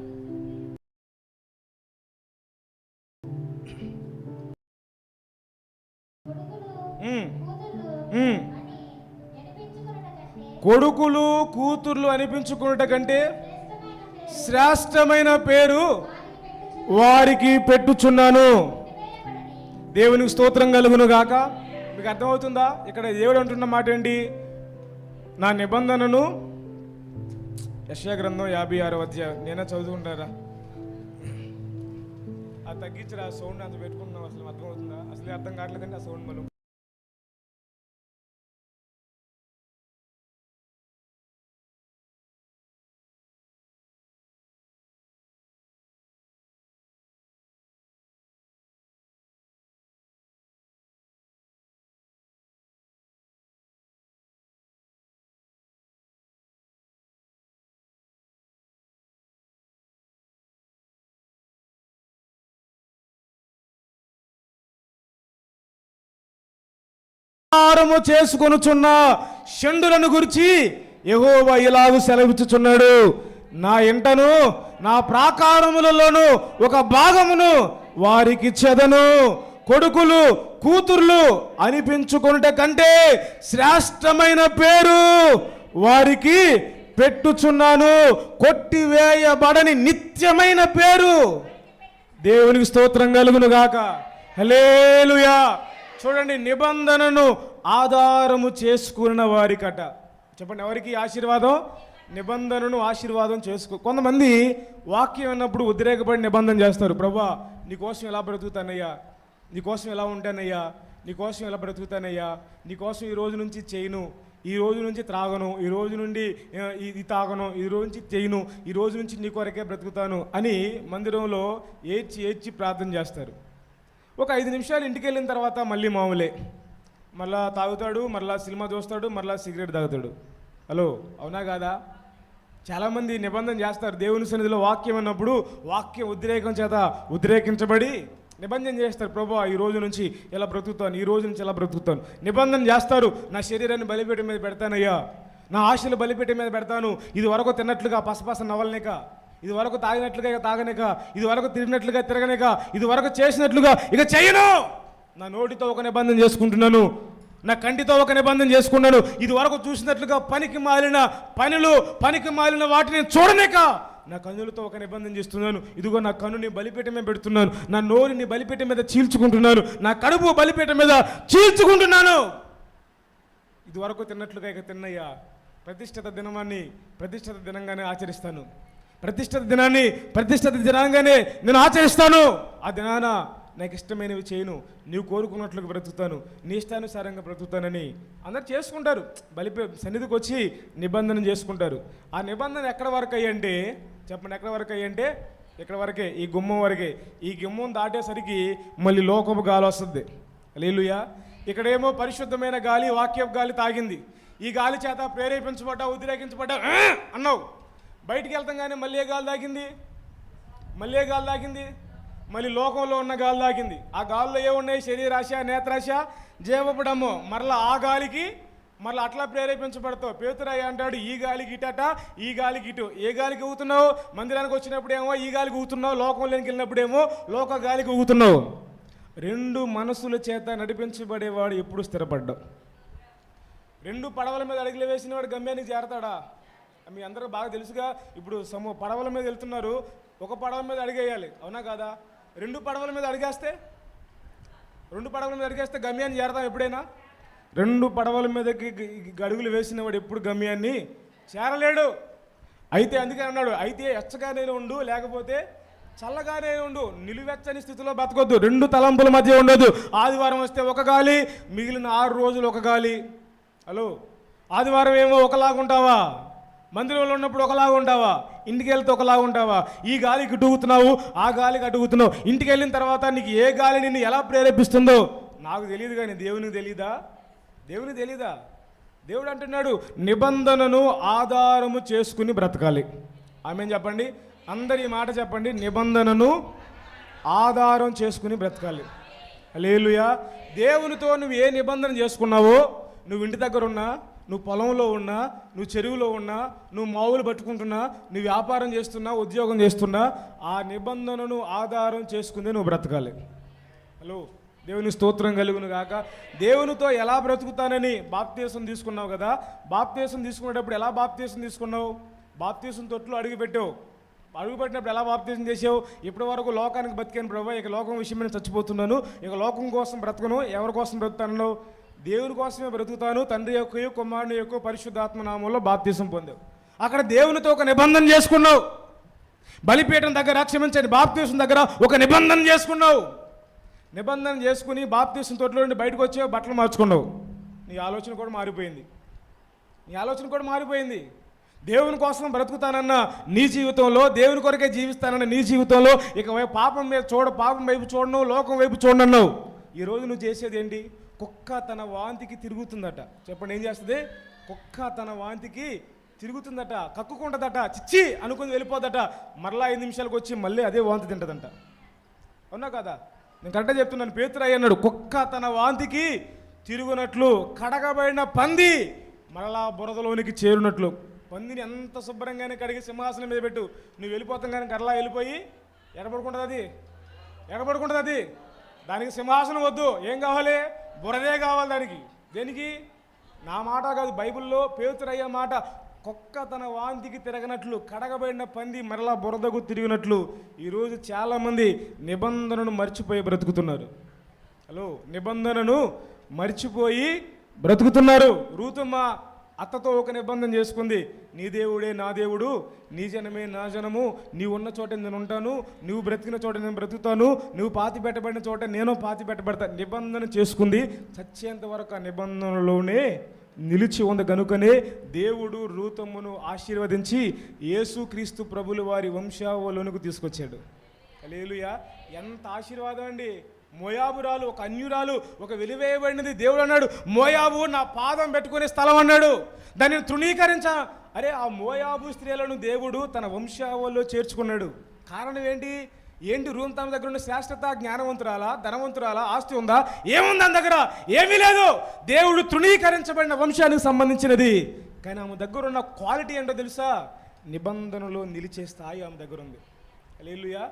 కొడుకులు కూతుర్లు అనిపించుకున్నట కంటే శ్రేష్టమైన పేరు వారికి పెట్టుచున్నాను. దేవునికి స్తోత్రం కలుగును గాక. మీకు అర్థమవుతుందా? ఇక్కడ దేవుడు అంటున్న మాట ఏంటి? నా నిబంధనను, యెషయా గ్రంథం 56వ అధ్యాయం, నేనే చదువుకుంటారా? అది తగ్గించరా, సౌండ్ అంత పెట్టుకుంటున్నాం. అసలు అర్థమవుతుందా? అసలు అర్థం కావట్లేదండి ఆ సౌండ్. మనం చేసుకొనుచున్న షండులను గురించి యెహోవా ఇలాగు సెలవిచ్చుచున్నాడు, నా ఇంటను నా ప్రాకారములలోను ఒక భాగమును వారికి చెదను. కొడుకులు కూతుర్లు అనిపించుకొనుట కంటే శ్రేష్టమైన పేరు వారికి పెట్టుచున్నాను, కొట్టివేయబడని నిత్యమైన పేరు. దేవునికి స్తోత్రం కలుగును గాక. హల్లెలూయా. చూడండి, నిబంధనను ఆధారము చేసుకున్న వారికట. చెప్పండి, ఎవరికి ఆశీర్వాదం? నిబంధనను ఆశీర్వాదం చేసుకో. కొంతమంది వాక్యం అన్నప్పుడు ఉద్రేకపడి నిబంధన చేస్తారు. ప్రభువా, నీకోసం ఎలా బ్రతుకుతానయ్యా, నీకోసం ఎలా ఉంటానయ్యా, నీకోసం ఎలా బ్రతుకుతానయ్యా, నీకోసం ఈ రోజు నుంచి చేయను, ఈ రోజు నుంచి త్రాగను, ఈ రోజు నుండి ఇది తాగను, ఈ రోజు నుంచి చేయను, ఈ రోజు నుంచి నీ కొరకే బ్రతుకుతాను అని మందిరంలో ఏడ్చి ప్రార్థన చేస్తారు. ఒక 5 నిమిషాలు ఇంటికి వెళ్ళిన తర్వాత మళ్ళీ మామూలే, మళ్ళా తాగుతాడు, మళ్ళా సినిమా చూస్తాడు, మళ్ళా సిగరెట్ తాగుతాడు. హలో, అవునా కాదా? చాలామంది నిబంధన చేస్తారు. దేవుని సన్నిధిలో వాక్యం అన్నప్పుడు వాక్యం ఉద్రేకం చేత ఉద్రేకించబడి నిబంధన చేస్తారు. ప్రభువా, ఈ రోజు నుంచి ఎలా బ్రతుకుతాను, ఈ రోజు నుంచి ఎలా బ్రతుకుతాను. నిబంధన చేస్తారు, నా శరీరాన్ని బలిపీఠం మీద పెడతానయ్యా, నా ఆశలు బలిపీఠం మీద పెడతాను. ఇది వరకు తిన్నట్లుగా పసపస నవలనిక, ఇది వరకు తాగినట్లుగా ఇక తాగనిక, ఇది వరకు తిరిగినట్లుగా తిరగనిక, ఇది వరకు చేసినట్లుగా ఇక చేయను. నా నోటితో ఒక నిబంధన చేసుకుంటున్నాను, నా కంటితో ఒక నిబంధన చేసుకున్నాను. ఇది వరకు చూసినట్లుగా పనికి మాలిన పనులు, పనికి మాలిన వాటిని చూడనిక నా కన్నులతో ఒక నిబంధన చేస్తున్నాను. ఇదిగో నా కన్నుని బలిపీఠం మీద పెడుతున్నాను, నా నోరుని బలిపీఠం మీద చీల్చుకుంటున్నాను, నా కడుపు బలిపీఠం మీద చీల్చుకుంటున్నాను. ఇది వరకు తిన్నట్లుగా ఇక తిన్నయ్యా. ప్రతిష్ఠిత దినాన్ని ప్రతిష్ఠిత దినంగానే ఆచరిస్తాను. ప్రతిష్ఠిత దినాన్ని ప్రతిష్ఠిత దినంగానే నేను ఆచరిస్తాను. ఆ దినాన నాకు ఇష్టమైనవి చేయను, నీవు కోరుకున్నట్లుగా బ్రతుకుతాను, నీ ఇష్టానుసారంగా బ్రతుకుతానని అందరు చేసుకుంటారు. సన్నిధికి వచ్చి నిబంధన చేసుకుంటారు. ఆ నిబంధన ఎక్కడ వరకు అయ్యంటే చెప్పండి, ఎక్కడ వరకు అయ్యంటే ఇక్కడ వరకే, ఈ గుమ్మం వరకే. ఈ గుమ్మం దాటేసరికి మళ్ళీ లోకపు గాలి వస్తుంది. హల్లెలూయా. ఇక్కడేమో పరిశుద్ధమైన గాలి, వాక్యపు గాలి తాగింది. ఈ గాలి చేత ప్రేరేపించబడ్డా, ఉద్రేకించబడ్డా అన్నావు. బయటికి వెళ్తాం కానీ మళ్ళీ ఏ గాలి తాగింది? మళ్ళీ ఏ గాలి తాగింది? మళ్ళీ లోకంలో ఉన్న గాలి తాగింది. ఆ గాలిలో ఏమున్నాయి? శరీరాశ, నేత్రాశ, జీవపడము. మరలా ఆ గాలికి మరలా అట్లా ప్రేరేపించబడతావు. పేతురయ్య అంటాడు, ఈ గాలికి ఇటట, ఈ గాలికి ఇటు. ఏ గాలికి ఊగుతున్నావు? మందిరానికి వచ్చినప్పుడేమో ఈ గాలికి ఊగుతున్నావు, లోకంలోకి వెళ్ళినప్పుడేమో లోక గాలికి ఊగుతున్నావు. రెండు మనసుల చేత నడిపించబడేవాడు ఎప్పుడు స్థిరపడ్డావు. రెండు పడవల మీద అడుగులు వేసినవాడు గమ్యానికి చేరతాడా? మీ అందరూ బాగా తెలుసుగా. ఇప్పుడు పడవల మీద వెళ్తున్నారు, ఒక పడవ మీద అడిగేయాలి, అవునా కాదా? రెండు పడవల మీద అడిగేస్తే గమ్యాన్ని చేరతాం ఎప్పుడైనా? రెండు పడవల మీదకి అడుగులు వేసినవాడు ఎప్పుడు గమ్యాన్ని చేరలేడు. అయితే అందుకే అన్నాడు, అయితే ఎచ్చగానే ఉండు, లేకపోతే చల్లగానే ఉండు. నిలువెచ్చని స్థితిలో బతకొద్దు, రెండు తలంపుల మధ్య ఉండదు. ఆదివారం వస్తే ఒక గాలి, మిగిలిన 6 రోజులు ఒక గాలి. హలో, ఆదివారం ఏమో ఒకలాగా ఉంటావా? మందిరంలో ఉన్నప్పుడు ఒకలాగా ఉంటావా? ఇంటికి వెళ్తే ఒకలాగా ఉంటావా? ఈ గాలికి అడుగుతున్నావు, ఆ గాలికి అడుగుతున్నావు. ఇంటికి వెళ్ళిన తర్వాత నీకు ఏ గాలి నిన్ను ఎలా ప్రేరేపిస్తుందో నాకు తెలియదు, కానీ దేవునికి తెలీదా? దేవునికి తెలీదా? దేవుడు అంటున్నాడు, నిబంధనను ఆధారము చేసుకుని బ్రతకాలి. ఆమేన్ చెప్పండి, అందరు ఈ మాట చెప్పండి. నిబంధనను ఆధారం చేసుకుని బ్రతకాలి. హల్లెలూయా. దేవునితో నువ్వు ఏ నిబంధన చేసుకున్నావో, నువ్వు ఇంటి దగ్గర ఉన్నా, నువ్వు పొలంలో ఉన్నా, నువ్వు చెరువులో ఉన్నా, నువ్వు మావులు పట్టుకుంటున్నా, నువ్వు వ్యాపారం చేస్తున్నా, ఉద్యోగం చేస్తున్నా, ఆ నిబంధనను ఆధారం చేసుకుందే నువ్వు బ్రతకాలి. హలో, దేవుని స్తోత్రం కలుగును గాక. దేవునితో ఎలా బ్రతుకుతానని బాప్తీసం తీసుకున్నావు కదా. బాప్తీసం తీసుకునేటప్పుడు ఎలా బాప్తీసం తీసుకున్నావు? బాప్తీసం తొట్లో అడుగుపెట్టావు. అడుగుపెట్టినప్పుడు ఎలా బాప్తీసం చేసావు? ఇప్పటి వరకు లోకానికి బతికాను ప్రభా, ఇక లోకం విషయమైన చచ్చిపోతున్నాను, ఇక లోకం కోసం బ్రతకను, ఎవరి కోసం బ్రతుకుతాను? దేవుని కోసమే బ్రతుకుతాను, తండ్రి యొక్క, కుమారుని యొక్క, పరిశుద్ధాత్మ నామంలో బాప్తీసం పొందావు. అక్కడ దేవునితో ఒక నిబంధన చేసుకున్నావు. బలిపీఠం దగ్గర, క్షమించండి, బాప్తీసం దగ్గర ఒక నిబంధన చేసుకున్నావు. నిబంధన చేసుకుని బాప్తీసం తొట్లో నుండి బయటకు వచ్చావు, బట్టలు మార్చుకున్నావు. నీ ఆలోచన కూడా మారిపోయింది. దేవుని కోసం బ్రతుకుతానన్న నీ జీవితంలో, దేవుని కొరకే జీవిస్తానన్న నీ జీవితంలో ఇక పాపం వైపు చూడను, లోకం వైపు చూడనన్నావు. ఈరోజు నువ్వు చేసేది ఏంటి? కుక్క తన వాంతికి తిరుగుతుందట. చెప్పండి, ఏం చేస్తుంది? కుక్క తన వాంతికి తిరుగుతుందట, కక్కుకుంటుందట, చిచ్చి అనుకుని వెళ్ళిపోదట. మరలా 5 నిమిషాలకు వచ్చి మళ్ళీ అదే వాంతి తింటదంట. అవునా కదా? నేను కరెక్ట్గా చెప్తున్నాను. పేతురయ్య అన్నాడు, కుక్క తన వాంతికి తిరుగునట్లు కడగబడిన పంది మరలా బురదలోనికి చేరునట్లు. పందిని ఎంత శుభ్రంగానే కడిగి సింహాసనం మీద పెట్టు, నువ్వు వెళ్ళిపోతాం కానీ కర్లా వెళ్ళిపోయి ఎడబడుకుంటుంది అది. దానికి సింహాసనం వద్దు, ఏం కావాలి? బురదే కావాలి దానికి. దేనికి? నా మాట కాదు, బైబిల్లో పేతురయ్య మాట. కుక్క తన వాంతికి తిరగనట్లు కడగబడిన పంది మరలా బురదకు తిరిగినట్లు ఈరోజు చాలామంది నిబంధనను మర్చిపోయి బ్రతుకుతున్నారు. హలో, నిబంధనను మర్చిపోయి బ్రతుకుతున్నారు. రూతమ్మ అత్తతో ఒక నిబంధన చేసుకుంది, నీ దేవుడే నా దేవుడు, నీ జనమే నా జనము, నీవు ఉన్న చోట నేను ఉంటాను, నువ్వు బ్రతికిన చోట నేను బ్రతుకుతాను, నువ్వు పాతి పెట్టబడిన చోట నేను పాతి పెట్టబడతా. నిబంధన చేసుకుంది, చచ్చేంత వరకు ఆ నిబంధనలోనే నిలిచి ఉంది. కనుకనే దేవుడు రూతమ్మను ఆశీర్వదించి యేసుక్రీస్తు ప్రభుల వారి వంశావళిలోనికి తీసుకొచ్చాడు. హల్లెలూయా. ఎంత ఆశీర్వాదం అండి. మోయాబురాలు, ఒక అన్యురాలు, ఒక వెలివేయబడినది. దేవుడు అన్నాడు, మోయాబు నా పాదం పెట్టుకునే స్థలం అన్నాడు. దానిని తృణీకరించా. అరే, ఆ మోయాబు స్త్రీలను దేవుడు తన వంశావళిలో చేర్చుకున్నాడు. కారణం ఏంటి? రూమ్ తమ దగ్గర ఉన్న శాశ్వత జ్ఞానవంతురాలా, ధనవంతురాలా, ఆస్తి ఉందా? ఏముంది దాని దగ్గర? ఏమీ లేదు. దేవుడు తృణీకరించబడిన వంశానికి సంబంధించినది. కానీ ఆమె దగ్గర ఉన్న క్వాలిటీ ఏంటో తెలుసా? నిబంధనలో నిలిచే స్థాయి ఆమె దగ్గర ఉంది. హల్లెలూయా.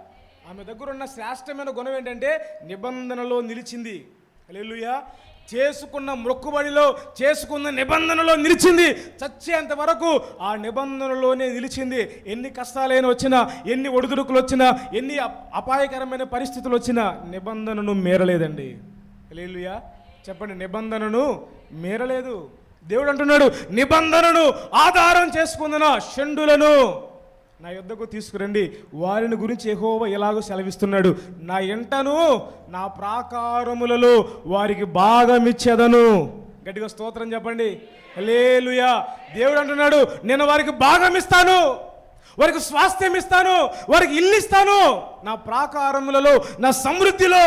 ఆమె దగ్గర ఉన్న శ్రేష్టమైన గుణం ఏంటంటే నిబంధనలో నిలిచింది. హల్లెలూయా. చేసుకున్న మొక్కుబడిలో, చేసుకున్న నిబంధనలో నిలిచింది. చచ్చేంత వరకు ఆ నిబంధనలోనే నిలిచింది. ఎన్ని కష్టాలైనా వచ్చినా, ఎన్ని ఒడిదుడుకులు వచ్చినా, ఎన్ని అపాయకరమైన పరిస్థితులు వచ్చినా నిబంధనను మీరలేదండి. హల్లెలూయా. చెప్పండి, నిబంధనను మీరలేదు. దేవుడు అంటున్నాడు, నిబంధనను ఆధారం చేసుకుందున షండులను నా యొద్దకు తీసుకురండి, వారిని గురించి యెహోవా ఎలాగో సెలవిస్తున్నాడు, నా ఎంటను నా ప్రాకారములలో వారికి భాగమిచ్చేదను. గట్టిగా స్తోత్రం చెప్పండి. హల్లెలూయా. దేవుడు అంటున్నాడు, నేను వారికి భాగం ఇస్తాను, వారికి స్వాస్థ్యం ఇస్తాను, వారికి ఇల్లు ఇస్తాను, నా ప్రాకారములలో, నా సమృద్ధిలో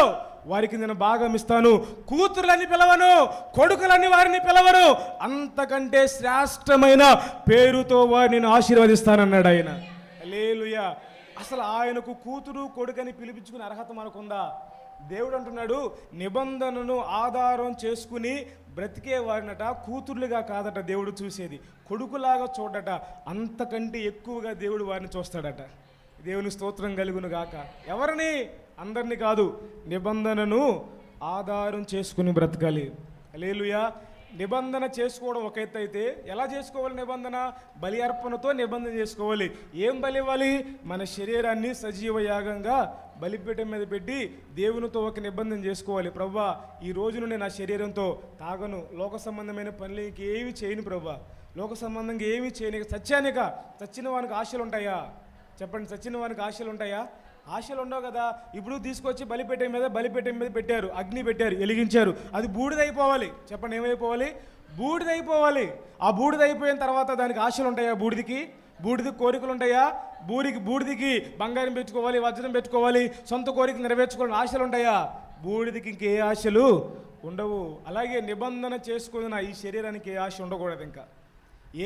వారికి నేను భాగం ఇస్తాను. కూతుర్లని పిలవను, కొడుకులని వారిని పిలవను, అంతకంటే శ్రేష్టమైన పేరుతో వారిని నేను ఆశీర్వదిస్తానన్నాడు ఆయన. హల్లెలూయా. అసలు ఆయనకు కూతురు కొడుకని పిలిపించుకునే అర్హత మనకుందా? దేవుడు అంటున్నాడు, నిబంధనను ఆధారం చేసుకుని బ్రతికే వారినట కూతుర్లుగా కాదట దేవుడు చూసేది, కొడుకులాగా చూడట. అంతకంటే ఎక్కువగా దేవుడు వారిని చూస్తాడట. దేవుని స్తోత్రం కలుగును గాక. ఎవరిని? అందరినీ కాదు. నిబంధనను ఆధారం చేసుకుని బ్రతకాలి. హల్లెలూయా. నిబంధన చేసుకోవడం ఒక ఎత్తు అయితే, ఎలా చేసుకోవాలి నిబంధన? బలి అర్పణతో నిబంధన చేసుకోవాలి. ఏం బలి ఇవ్వాలి? మన శరీరాన్ని సజీవ యాగంగా బలిపీఠం మీద పెట్టి దేవునితో ఒక నిబంధన చేసుకోవాలి. ప్రభువా, ఈ రోజు నుండి నా శరీరంతో తాగను, లోక సంబంధమైన పనులు ఇంకేమి చేయను ప్రభువా, లోక సంబంధంగా ఏమీ చేయను. చచ్చానిక, చచ్చిన వానికి ఆశలు ఉంటాయా? చెప్పండి, చచ్చిన వానికి ఆశలు ఉంటాయా? ఆశలు ఉండవు కదా. ఇప్పుడు తీసుకొచ్చి బలిపీఠం మీద పెట్టారు, అగ్ని పెట్టారు, వెలిగించారు, అది బూడిదైపోవాలి. చెప్పండి, ఏమైపోవాలి? బూడిదైపోవాలి. ఆ బూడిదైపోయిన తర్వాత దానికి ఆశలు ఉంటాయా? బూడిదకి కోరికలు ఉంటాయా? బూడిదికి బంగారం పెట్టుకోవాలి, వజ్రం పెట్టుకోవాలి, సొంత కోరికలు నెరవేర్చుకోవాలని ఆశలు ఉంటాయా? బూడిదికి ఇంకే ఆశలు ఉండవు. అలాగే నిబంధన చేసుకున్న ఈ శరీరానికి ఏ ఆశ ఉండకూడదు. ఇంకా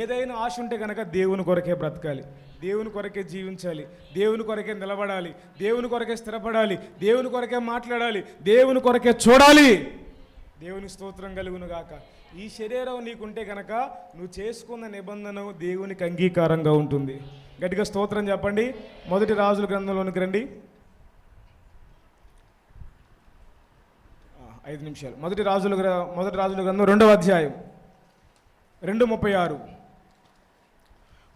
ఏదైనా ఆశ ఉంటే కనుక దేవుని కొరకే బ్రతకాలి, దేవుని కొరకే జీవించాలి, దేవుని కొరకే నిలబడాలి, దేవుని కొరకే స్థిరపడాలి, దేవుని కొరకే మాట్లాడాలి, దేవుని కొరకే చూడాలి. దేవుని స్తోత్రం కలుగును గాక. ఈ శరీరం నీకుంటే కనుక నువ్వు చేసుకున్న నిబంధన దేవునికి అంగీకారంగా ఉంటుంది. గట్టిగా స్తోత్రం చెప్పండి. మొదటి రాజుల గ్రంథంలోనికి రండి. 5 నిమిషాలు. మొదటి రాజుల గ్రంథం 2వ అధ్యాయం 2:36.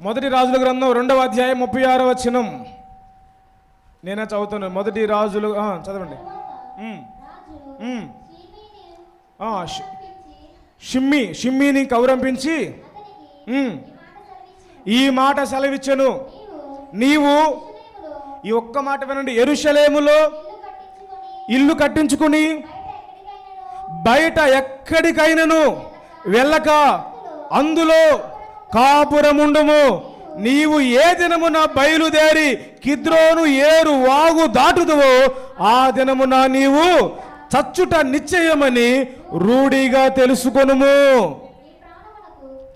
మొదటి రాజుల గ్రంథం 2వ అధ్యాయం 36వ వచనం నేనే చదువుతున్నాను. మొదటి రాజులు చదవండి. షిమ్మీని కౌరంపించి ఈ మాట సెలవిచ్చెను, నీవు ఈ ఒక్క మాట వినండి, యెరూషలేములో ఇల్లు కట్టించుకుని బయట ఎక్కడికైనను వెళ్ళక అందులో కాపురముండుము. నీవు ఏ దినమున బయలుదేరి కిద్రోను ఏరు వాగు దాటుదువో ఆ దినమున నీవు చచ్చుట నిశ్చయమని రూఢిగా తెలుసుకొనుము.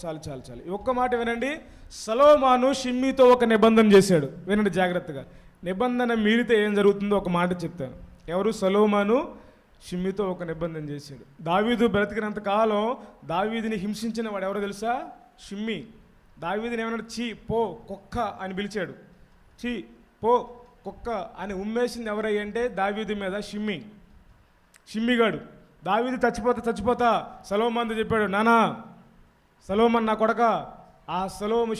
చాలు చాలు చాలు. ఒక్క మాట వినండి. సొలొమోను షిమ్మీతో ఒక నిబంధన చేశాడు. వినండి జాగ్రత్తగా. నిబంధన మీరితే ఏం జరుగుతుందో ఒక మాట చెప్తాను. ఎవరు? సొలొమోను షిమ్మీతో ఒక నిబంధన చేశాడు. దావీదు బ్రతికినంత కాలం దావీదుని హింసించిన వాడు ఎవరో తెలుసా? షిమ్మీ. దావీదుని ఏమన్నాడు? చీ పో కుక్క అని పిలిచాడు. చీ పో కుక్క అని ఉమ్మేసింది ఎవరయ్యంటే దావీదు మీద షిమ్మిగాడు. దావీదు చచ్చిపోతా సొలొమోనుతో చెప్పాడు, నానా సొలొమోను నా కొడక, ఆ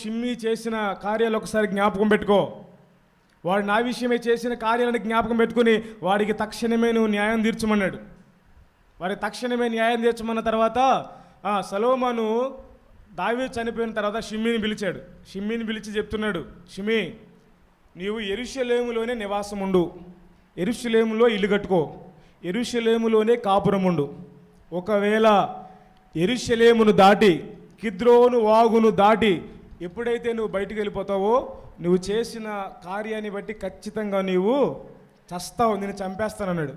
షిమ్మీ చేసిన కార్యాలు ఒకసారి జ్ఞాపకం పెట్టుకో, వాడు నా విషయమే చేసిన కార్యాలను జ్ఞాపకం పెట్టుకుని వాడికి తక్షణమే నువ్వు న్యాయం తీర్చమన్నాడు. వాడికి తక్షణమే న్యాయం తీర్చమన్న తర్వాత సొలొమోను దావీదు చనిపోయిన తర్వాత షిమ్మీని పిలిచాడు. షిమ్మీని పిలిచి చెప్తున్నాడు, షిమ్మీ నీవు యెరూషలేములోనే నివాసం ఉండు, యెరూషలేములో ఇల్లు కట్టుకో, యెరూషలేములోనే కాపురం ఉండు. ఒకవేళ యెరూషలేమును దాటి కిద్రోను వాగును దాటి ఎప్పుడైతే నువ్వు బయటికి వెళ్ళిపోతావో నువ్వు చేసిన కార్యాన్ని బట్టి ఖచ్చితంగా నీవు చస్తావు, నేను చంపేస్తానన్నాడు.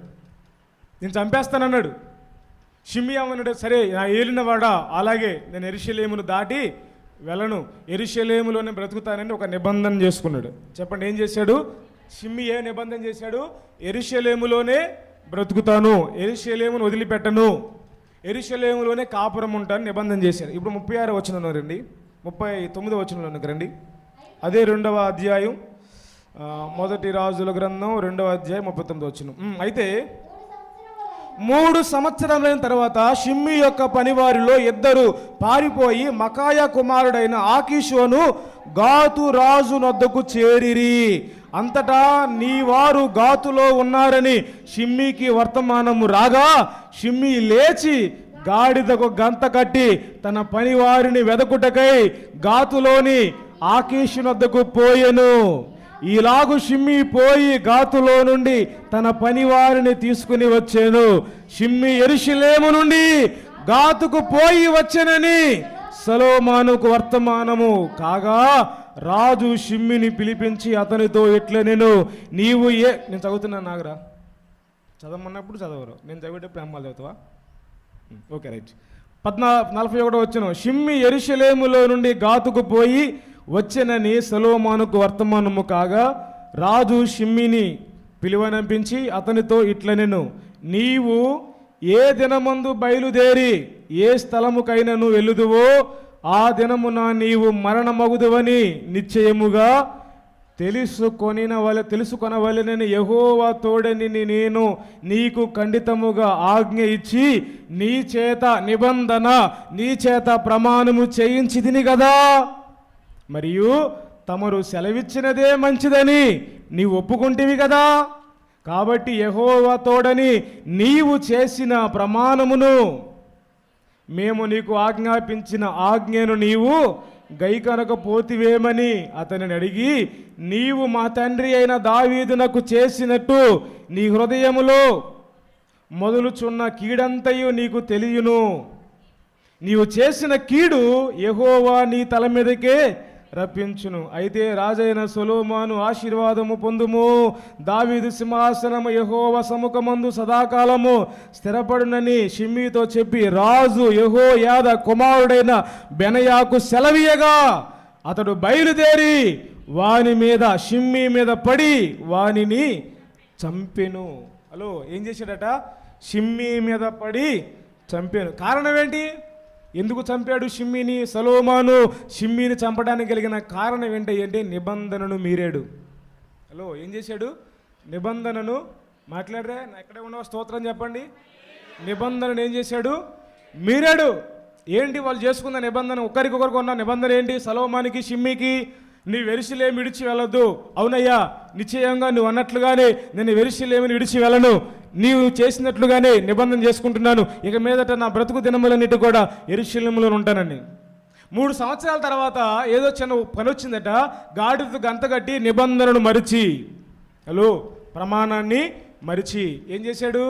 షిమ్యీ అన్నాడు, సరే నా ఏలినవాడా, అలాగే నేను యెరూషలేమును దాటి వెళ్ళను, యెరూషలేములోనే బ్రతుకుతానని ఒక నిబంధన చేసుకున్నాడు. చెప్పండి, ఏం చేశాడు షిమ్మీ? ఏ నిబంధన చేశాడు? యెరూషలేములోనే బ్రతుకుతాను, యెరూషలేమును వదిలిపెట్టను, యెరూషలేములోనే కాపురం ఉంటాను నిబంధన చేశాడు. ఇప్పుడు 36 వచనం రండి. 39వ వచనంలోనికి రండి. అదే 2వ అధ్యాయం, మొదటి రాజుల గ్రంథం 2వ అధ్యాయం 39వ వచనం. అయితే 3 సంవత్సరాలైన తర్వాత షిమ్మీ యొక్క పనివారిలో 2 పారిపోయి మకాయా కుమారుడైన ఆకీషును గాతు రాజు నొద్దకు చేరిరి. అంతటా నీ వారు గాతులో ఉన్నారని షిమ్మీకి వర్తమానము రాగా షిమ్మీ లేచి గాడిదకు గంత కట్టి తన పనివారిని వెదకుటకై గాతులోని ఆకీషు నొద్దకు పోయెను. ఈలాగు షిమ్మీ పోయి గాతులో నుండి తన పనివారిని తీసుకుని వచ్చాను. షిమ్మీ యెరూషలేము నుండి గాతుకు పోయి వచ్చెనని సొలొమోనుకు వర్తమానము కాగా రాజు షిమ్మీని పిలిపించి అతనితో ఇట్లనెను, నీవు నేను చదువుతున్నాను, నాగరా చదవమన్నప్పుడు చదవరు, నేను చదివేటప్పుడు అమ్మాలి చదువుతావా? Okay, right. 41 వచ్చెను. షిమ్మీ యెరూషలేములో నుండి గాతుకు పోయి వచ్చెనని సొలొమోనుకు వర్తమానము కాగా రాజు షిమ్మీని పిలువనంపించి అతనితో ఇట్లనెను, నీవు ఏ దినమందు బయలుదేరి ఏ స్థలముకైనను వెళ్ళుదువో ఆ దినమున నీవు మరణమగుదువని నిశ్చయముగా తెలుసుకొనవలెనని యెహోవా తోడని నేను నీకు ఖండితముగా ఆజ్ఞ ఇచ్చి నీ చేత నిబంధన, నీ చేత ప్రమాణము చేయించితిని కదా. మరియు తమరు సెలవిచ్చినదే మంచిదని నీవు ఒప్పుకుంటివి కదా. కాబట్టి యెహోవా తోడని నీవు చేసిన ప్రమాణమును మేము నీకు ఆజ్ఞాపించిన ఆజ్ఞను నీవు గైకొనకపోతివేమని అతనిని అడిగి, నీవు మా తండ్రి అయిన దావీదునకు చేసినట్టు నీ హృదయములో మొదలుచున్న కీడంతయు నీకు తెలియను. నీవు చేసిన కీడు యెహోవా నీ తల మీదకే రప్పించును. అయితే రాజైన సొలొమోను ఆశీర్వాదము పొందుము. దావీదు సింహాసనము యెహోవా సముఖమందు సదాకాలము స్థిరపడునని షిమ్మీతో చెప్పి రాజు యెహోయాద కుమారుడైన బెనయాకు సెలవీయగా అతడు బయలుదేరి వాని మీద, షిమ్మీ మీద పడి వానిని చంపెను. హలో, ఏం చేశాడట? షిమ్మీ మీద పడి చంపాను. కారణం ఏంటి? ఎందుకు చంపాడు షిమ్మీని? సొలొమోను షిమ్మీని చంపడానికి కలిగిన కారణం ఏంటి అంటే నిబంధనను మీరాడు. హలో, ఏం చేశాడు? నిబంధనను మాట్లాడరే, నా ఎక్కడే ఉన్నావు, స్తోత్రం చెప్పండి. నిబంధనను ఏం చేశాడు? మీరాడు. ఏంటి వాళ్ళు చేసుకున్న నిబంధన? ఒకరికొకరికి ఉన్న నిబంధన ఏంటి? సొలొమోనుకి షిమ్మీకి, నీ యెరూషలేము విడిచి వెళ్ళొద్దు. అవునయ్యా, నిశ్చయంగా నువ్వు అన్నట్లుగానే నేను యెరూషలేముని విడిచి వెళ్ళను, నీవు చేసినట్లుగానే నిబంధన చేసుకుంటున్నాను. ఇక మీదట నా బ్రతుకు దినములన్నిటి కూడా యెరూషలేములో ఉంటానని. 3 సంవత్సరాల తర్వాత ఏదో చిన్న పని వచ్చిందట. గాడిదకు గంత కట్టి నిబంధనను మరిచి, హలో, ప్రమాణాన్ని మరిచి ఏం చేశాడు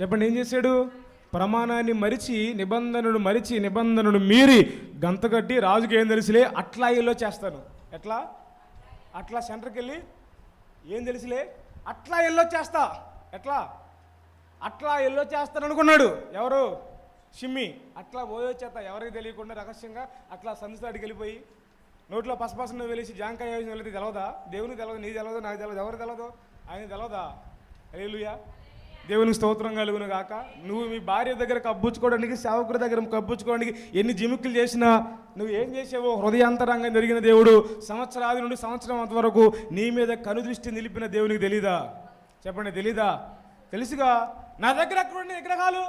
చెప్పండి? ఏం చేశాడు? ప్రమాణాన్ని మరిచి, నిబంధనను మీరి గంత కట్టి రాజుకి ఏం తెలుసులే, అట్లా ఇల్లో చేస్తాను. ఎట్లా? అట్లా సెంటర్కి వెళ్ళి ఏం తెలుసులే, అట్లా ఎల్లో చేస్తా. ఎట్లా? అట్లా ఎల్లో చేస్తాను అనుకున్నాడు. ఎవరు? షిమ్మీ. అట్లా పోయొచ్చేస్తా, ఎవరికి తెలియకుండా రహస్యంగా అట్లా సందుతాడికి వెళ్ళిపోయి నోట్లో పసపసను వెలిసి జాంకాయ వెళితే తెలవదా? దేవునికి తెలవదు, నీకు తెలవదు, నాకు తెలవదు, ఎవరు తెలవదు? ఆయన తెలవదా? హల్లెలూయా, దేవునికి స్తోత్రం కలుగును గాక. నువ్వు మీ భార్య దగ్గర కబ్బుచ్చుకోవడానికి, సేవకుడి దగ్గర కబ్బుచ్చుకోవడానికి ఎన్ని జిముక్కులు చేసినా నువ్వు ఏం చేసావో హృదయాంతరంగా జరిగిన దేవుడు సంవత్సరాది నుండి సంవత్సరం అంతవరకు నీ మీద కనుదృష్టి నిలిపిన దేవునికి తెలీదా? చెప్పండి, తెలీదా? తెలుసుగా. నా దగ్గర అక్కడ ఉండే విగ్రహాలు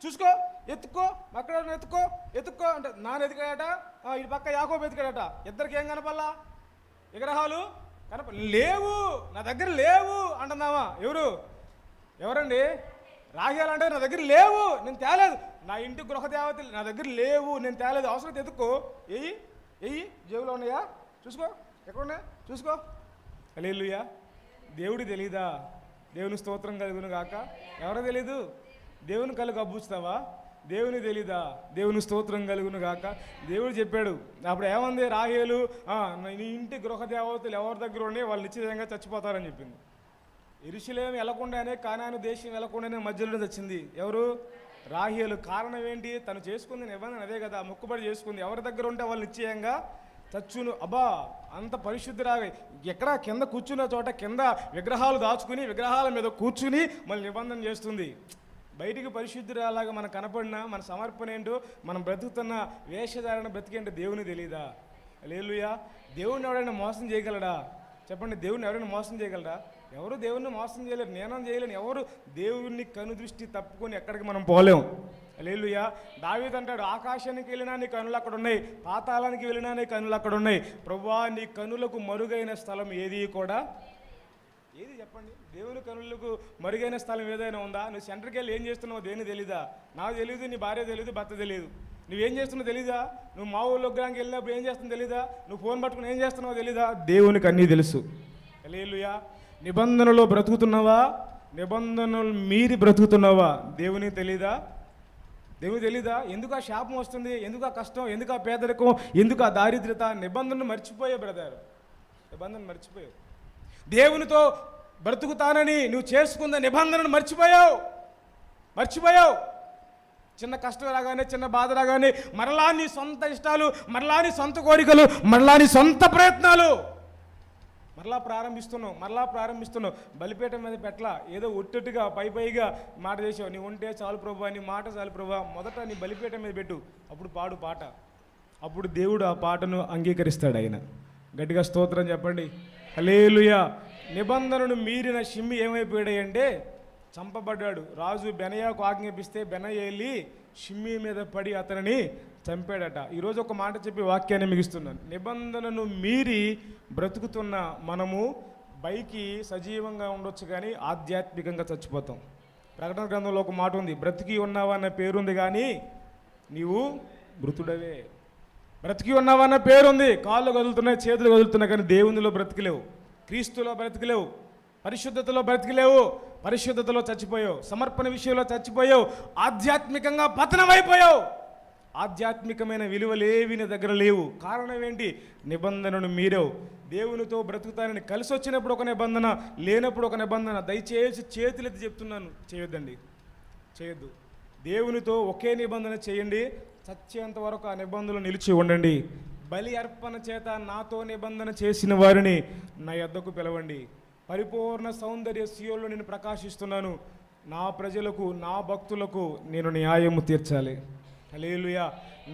చూసుకో, ఎత్తుకో, అక్కడ ఎత్తుకో అంటే నాన్న ఎతికాడట, ఇటు పక్క యాకోబు ఎతికాడట. ఇద్దరికి ఏం కనపల్లా? విగ్రహాలు లేవు, నా దగ్గర లేవు అంటున్నావా? ఎవరండి? రాహేలు అంటే నా దగ్గర లేవు, నేను తేలేదు. నా ఇంటి గృహదేవతలు నా దగ్గర లేవు, నేను తేలేదు. అవసరం ఎత్తుకో, ఎయ్యి జేబులో ఉన్నాయా చూసుకో, ఎక్కడున్నాయా చూసుకో. హల్లెలూయా. దేవుడి తెలీదా? దేవుని స్తోత్రం కలుగును గాక. ఎవరో తెలీదు? దేవుని కళ్ళు కబ్బుస్తావా? దేవుని తెలీదా? దేవుని స్తోత్రం కలుగును గాక. దేవుడు చెప్పాడు. అప్పుడు ఏమంది రాహేలు? నీ ఇంటి గృహదేవతలు ఎవరి దగ్గర ఉండే వాళ్ళు నిశ్చితంగా చచ్చిపోతారని చెప్పింది. యెరూషలేము వెళ్లకుండానే, కానాను దేశం వెళ్లకుండానే మధ్యలో వచ్చింది. ఎవరు? రాహేలు. కారణం ఏంటి? తను చేసుకుంది నిబంధన అదే కదా, మొక్కుబడి చేసుకుంది. ఎవరి దగ్గర ఉంటే వాళ్ళు నిశ్చయంగా చచ్చును. అబ్బా, అంత పరిశుద్ధురాగా ఎక్కడ కింద కూర్చున్న చోట కింద విగ్రహాలు దాచుకుని విగ్రహాల మీద కూర్చుని మళ్ళీ నిబంధన చేస్తుంది. బయటికి పరిశుద్ధురాలాగా మనం కనపడినా మన సమర్పణ ఏంటో, మనం బ్రతుకుతున్న వేషధారణ బ్రతికేంటో దేవునికి తెలియదా? హల్లెలూయా. దేవుణ్ణి ఎవరైనా మోసం చేయగలడా? చెప్పండి, దేవుణ్ణి ఎవరైనా మోసం చేయగలరా? ఎవరు దేవుణ్ణి మోసం చేయలేరు, నేనం చేయలేను. ఎవరు దేవుణ్ణి కనుదృష్టి తప్పుకొని ఎక్కడికి మనం పోలేం. హల్లెలూయా. దావీదు అంటాడు, ఆకాశానికి వెళ్ళినా నీ కనులు అక్కడ ఉన్నాయి, పాతాళానికి వెళ్ళినా నీ కనులు అక్కడ ఉన్నాయి. ప్రభువా, నీ కనులకు మరుగైన స్థలం ఏది కూడా ఏది చెప్పండి? దేవుని కనులకు మరుగైన స్థలం ఏదైనా ఉందా? నువ్వు సెంటర్కి వెళ్ళి ఏం చేస్తున్నావు దేని తెలీదా? నాకు తెలియదు, నీ భార్య తెలియదు, భర్త తెలియదు. నువ్వేం చేస్తున్నావు తెలీదా? నువ్వు మా ఊళ్ళో గ్రాంకి వెళ్ళినప్పుడు ఏం చేస్తున్నావు తెలీదా? నువ్వు ఫోన్ పట్టుకుని ఏం చేస్తున్నావు తెలీదా? దేవునికి అన్నీ తెలుసు. హల్లెలూయా. నిబంధనలో బ్రతుకుతున్నావా? నిబంధనలు మీరి బ్రతుకుతున్నావా? దేవునికి తెలీదా? దేవునికి తెలీదా? ఎందుకు ఆ శాపం వస్తుంది? ఎందుకు ఆ కష్టం? ఎందుకు ఆ పేదరికం? ఎందుకు ఆ దారిద్ర్యత? నిబంధనలు మర్చిపోయావు బ్రదర్, నిబంధన మర్చిపోయావు. దేవునితో బ్రతుకుతానని నువ్వు చేసుకున్న నిబంధనను మర్చిపోయావు. చిన్న కష్టం రాగానే, చిన్న బాధ రాగానే మరలా నీ సొంత ఇష్టాలు, మరలా నీ సొంత కోరికలు, మరలా నీ సొంత ప్రయత్నాలు మరలా ప్రారంభిస్తున్నావు. బలిపీఠం మీద పెట్టలా, ఏదో ఒట్టొట్టుగా పైగా మాట చేసావు. నీ ఉంటే చాలు ప్రభువా, నీ మాట చాలు ప్రభువా. మొదట నీ బలిపీఠం మీద పెట్టు, అప్పుడు పాడు పాట. అప్పుడు దేవుడు ఆ పాటను అంగీకరిస్తాడు. ఆయన గట్టిగా స్తోత్రం చెప్పండి. హల్లెలూయా. నిబంధనను మీరిన షిమ్మి ఏమైపోయాడంటే చంపబడ్డాడు. రాజు బెనయాకు ఆజ్ఞాపిస్తే బెనయ వెళ్ళి షిమ్మి మీద పడి అతనిని చంపాడట. ఈరోజు ఒక మాట చెప్పి వాక్యాన్ని మిగిస్తున్నాను. నిబంధనను మీరి బ్రతుకుతున్న మనము పైకి సజీవంగా ఉండొచ్చు కానీ ఆధ్యాత్మికంగా చచ్చిపోతాం. ప్రకటన గ్రంథంలో ఒక మాట ఉంది, బ్రతికి ఉన్నావా అన్న పేరుంది కానీ నీవు మృతుడవే. బ్రతికి ఉన్నావా అన్న పేరుంది, కాళ్ళు కదులుతున్నాయి, చేతులు కదులుతున్నాయి, కానీ దేవునిలో బ్రతికిలేవు, క్రీస్తులో బ్రతికిలేవు, పరిశుద్ధతలో బ్రతికిలేవు. పరిశుద్ధతలో చచ్చిపోయావు, సమర్పణ విషయంలో చచ్చిపోయావు, ఆధ్యాత్మికంగా పతనమైపోయావు. ఆధ్యాత్మికమైన విలువలేవి నీ దగ్గర లేవు. కారణం ఏంటి? నిబంధనను మీరావు. దేవునితో బ్రతుకుతానని కలిసి వచ్చినప్పుడు ఒక నిబంధన, లేనప్పుడు ఒక నిబంధన. దయచేసి చేతులెత్తి చెప్తున్నాను, చేయొద్దు. దేవునితో ఒకే నిబంధన చేయండి, చచ్చేంత వరకు ఆ నిబంధనలు నిలిచి ఉండండి. బలి అర్పణ చేత నాతో నిబంధన చేసిన వారిని నా యొద్దకు పిలవండి. పరిపూర్ణ సౌందర్య సియోలో నేను ప్రకాశిస్తున్నాను. నా ప్రజలకు, నా భక్తులకు నేను న్యాయము తీర్చాలి. హల్లెలూయా.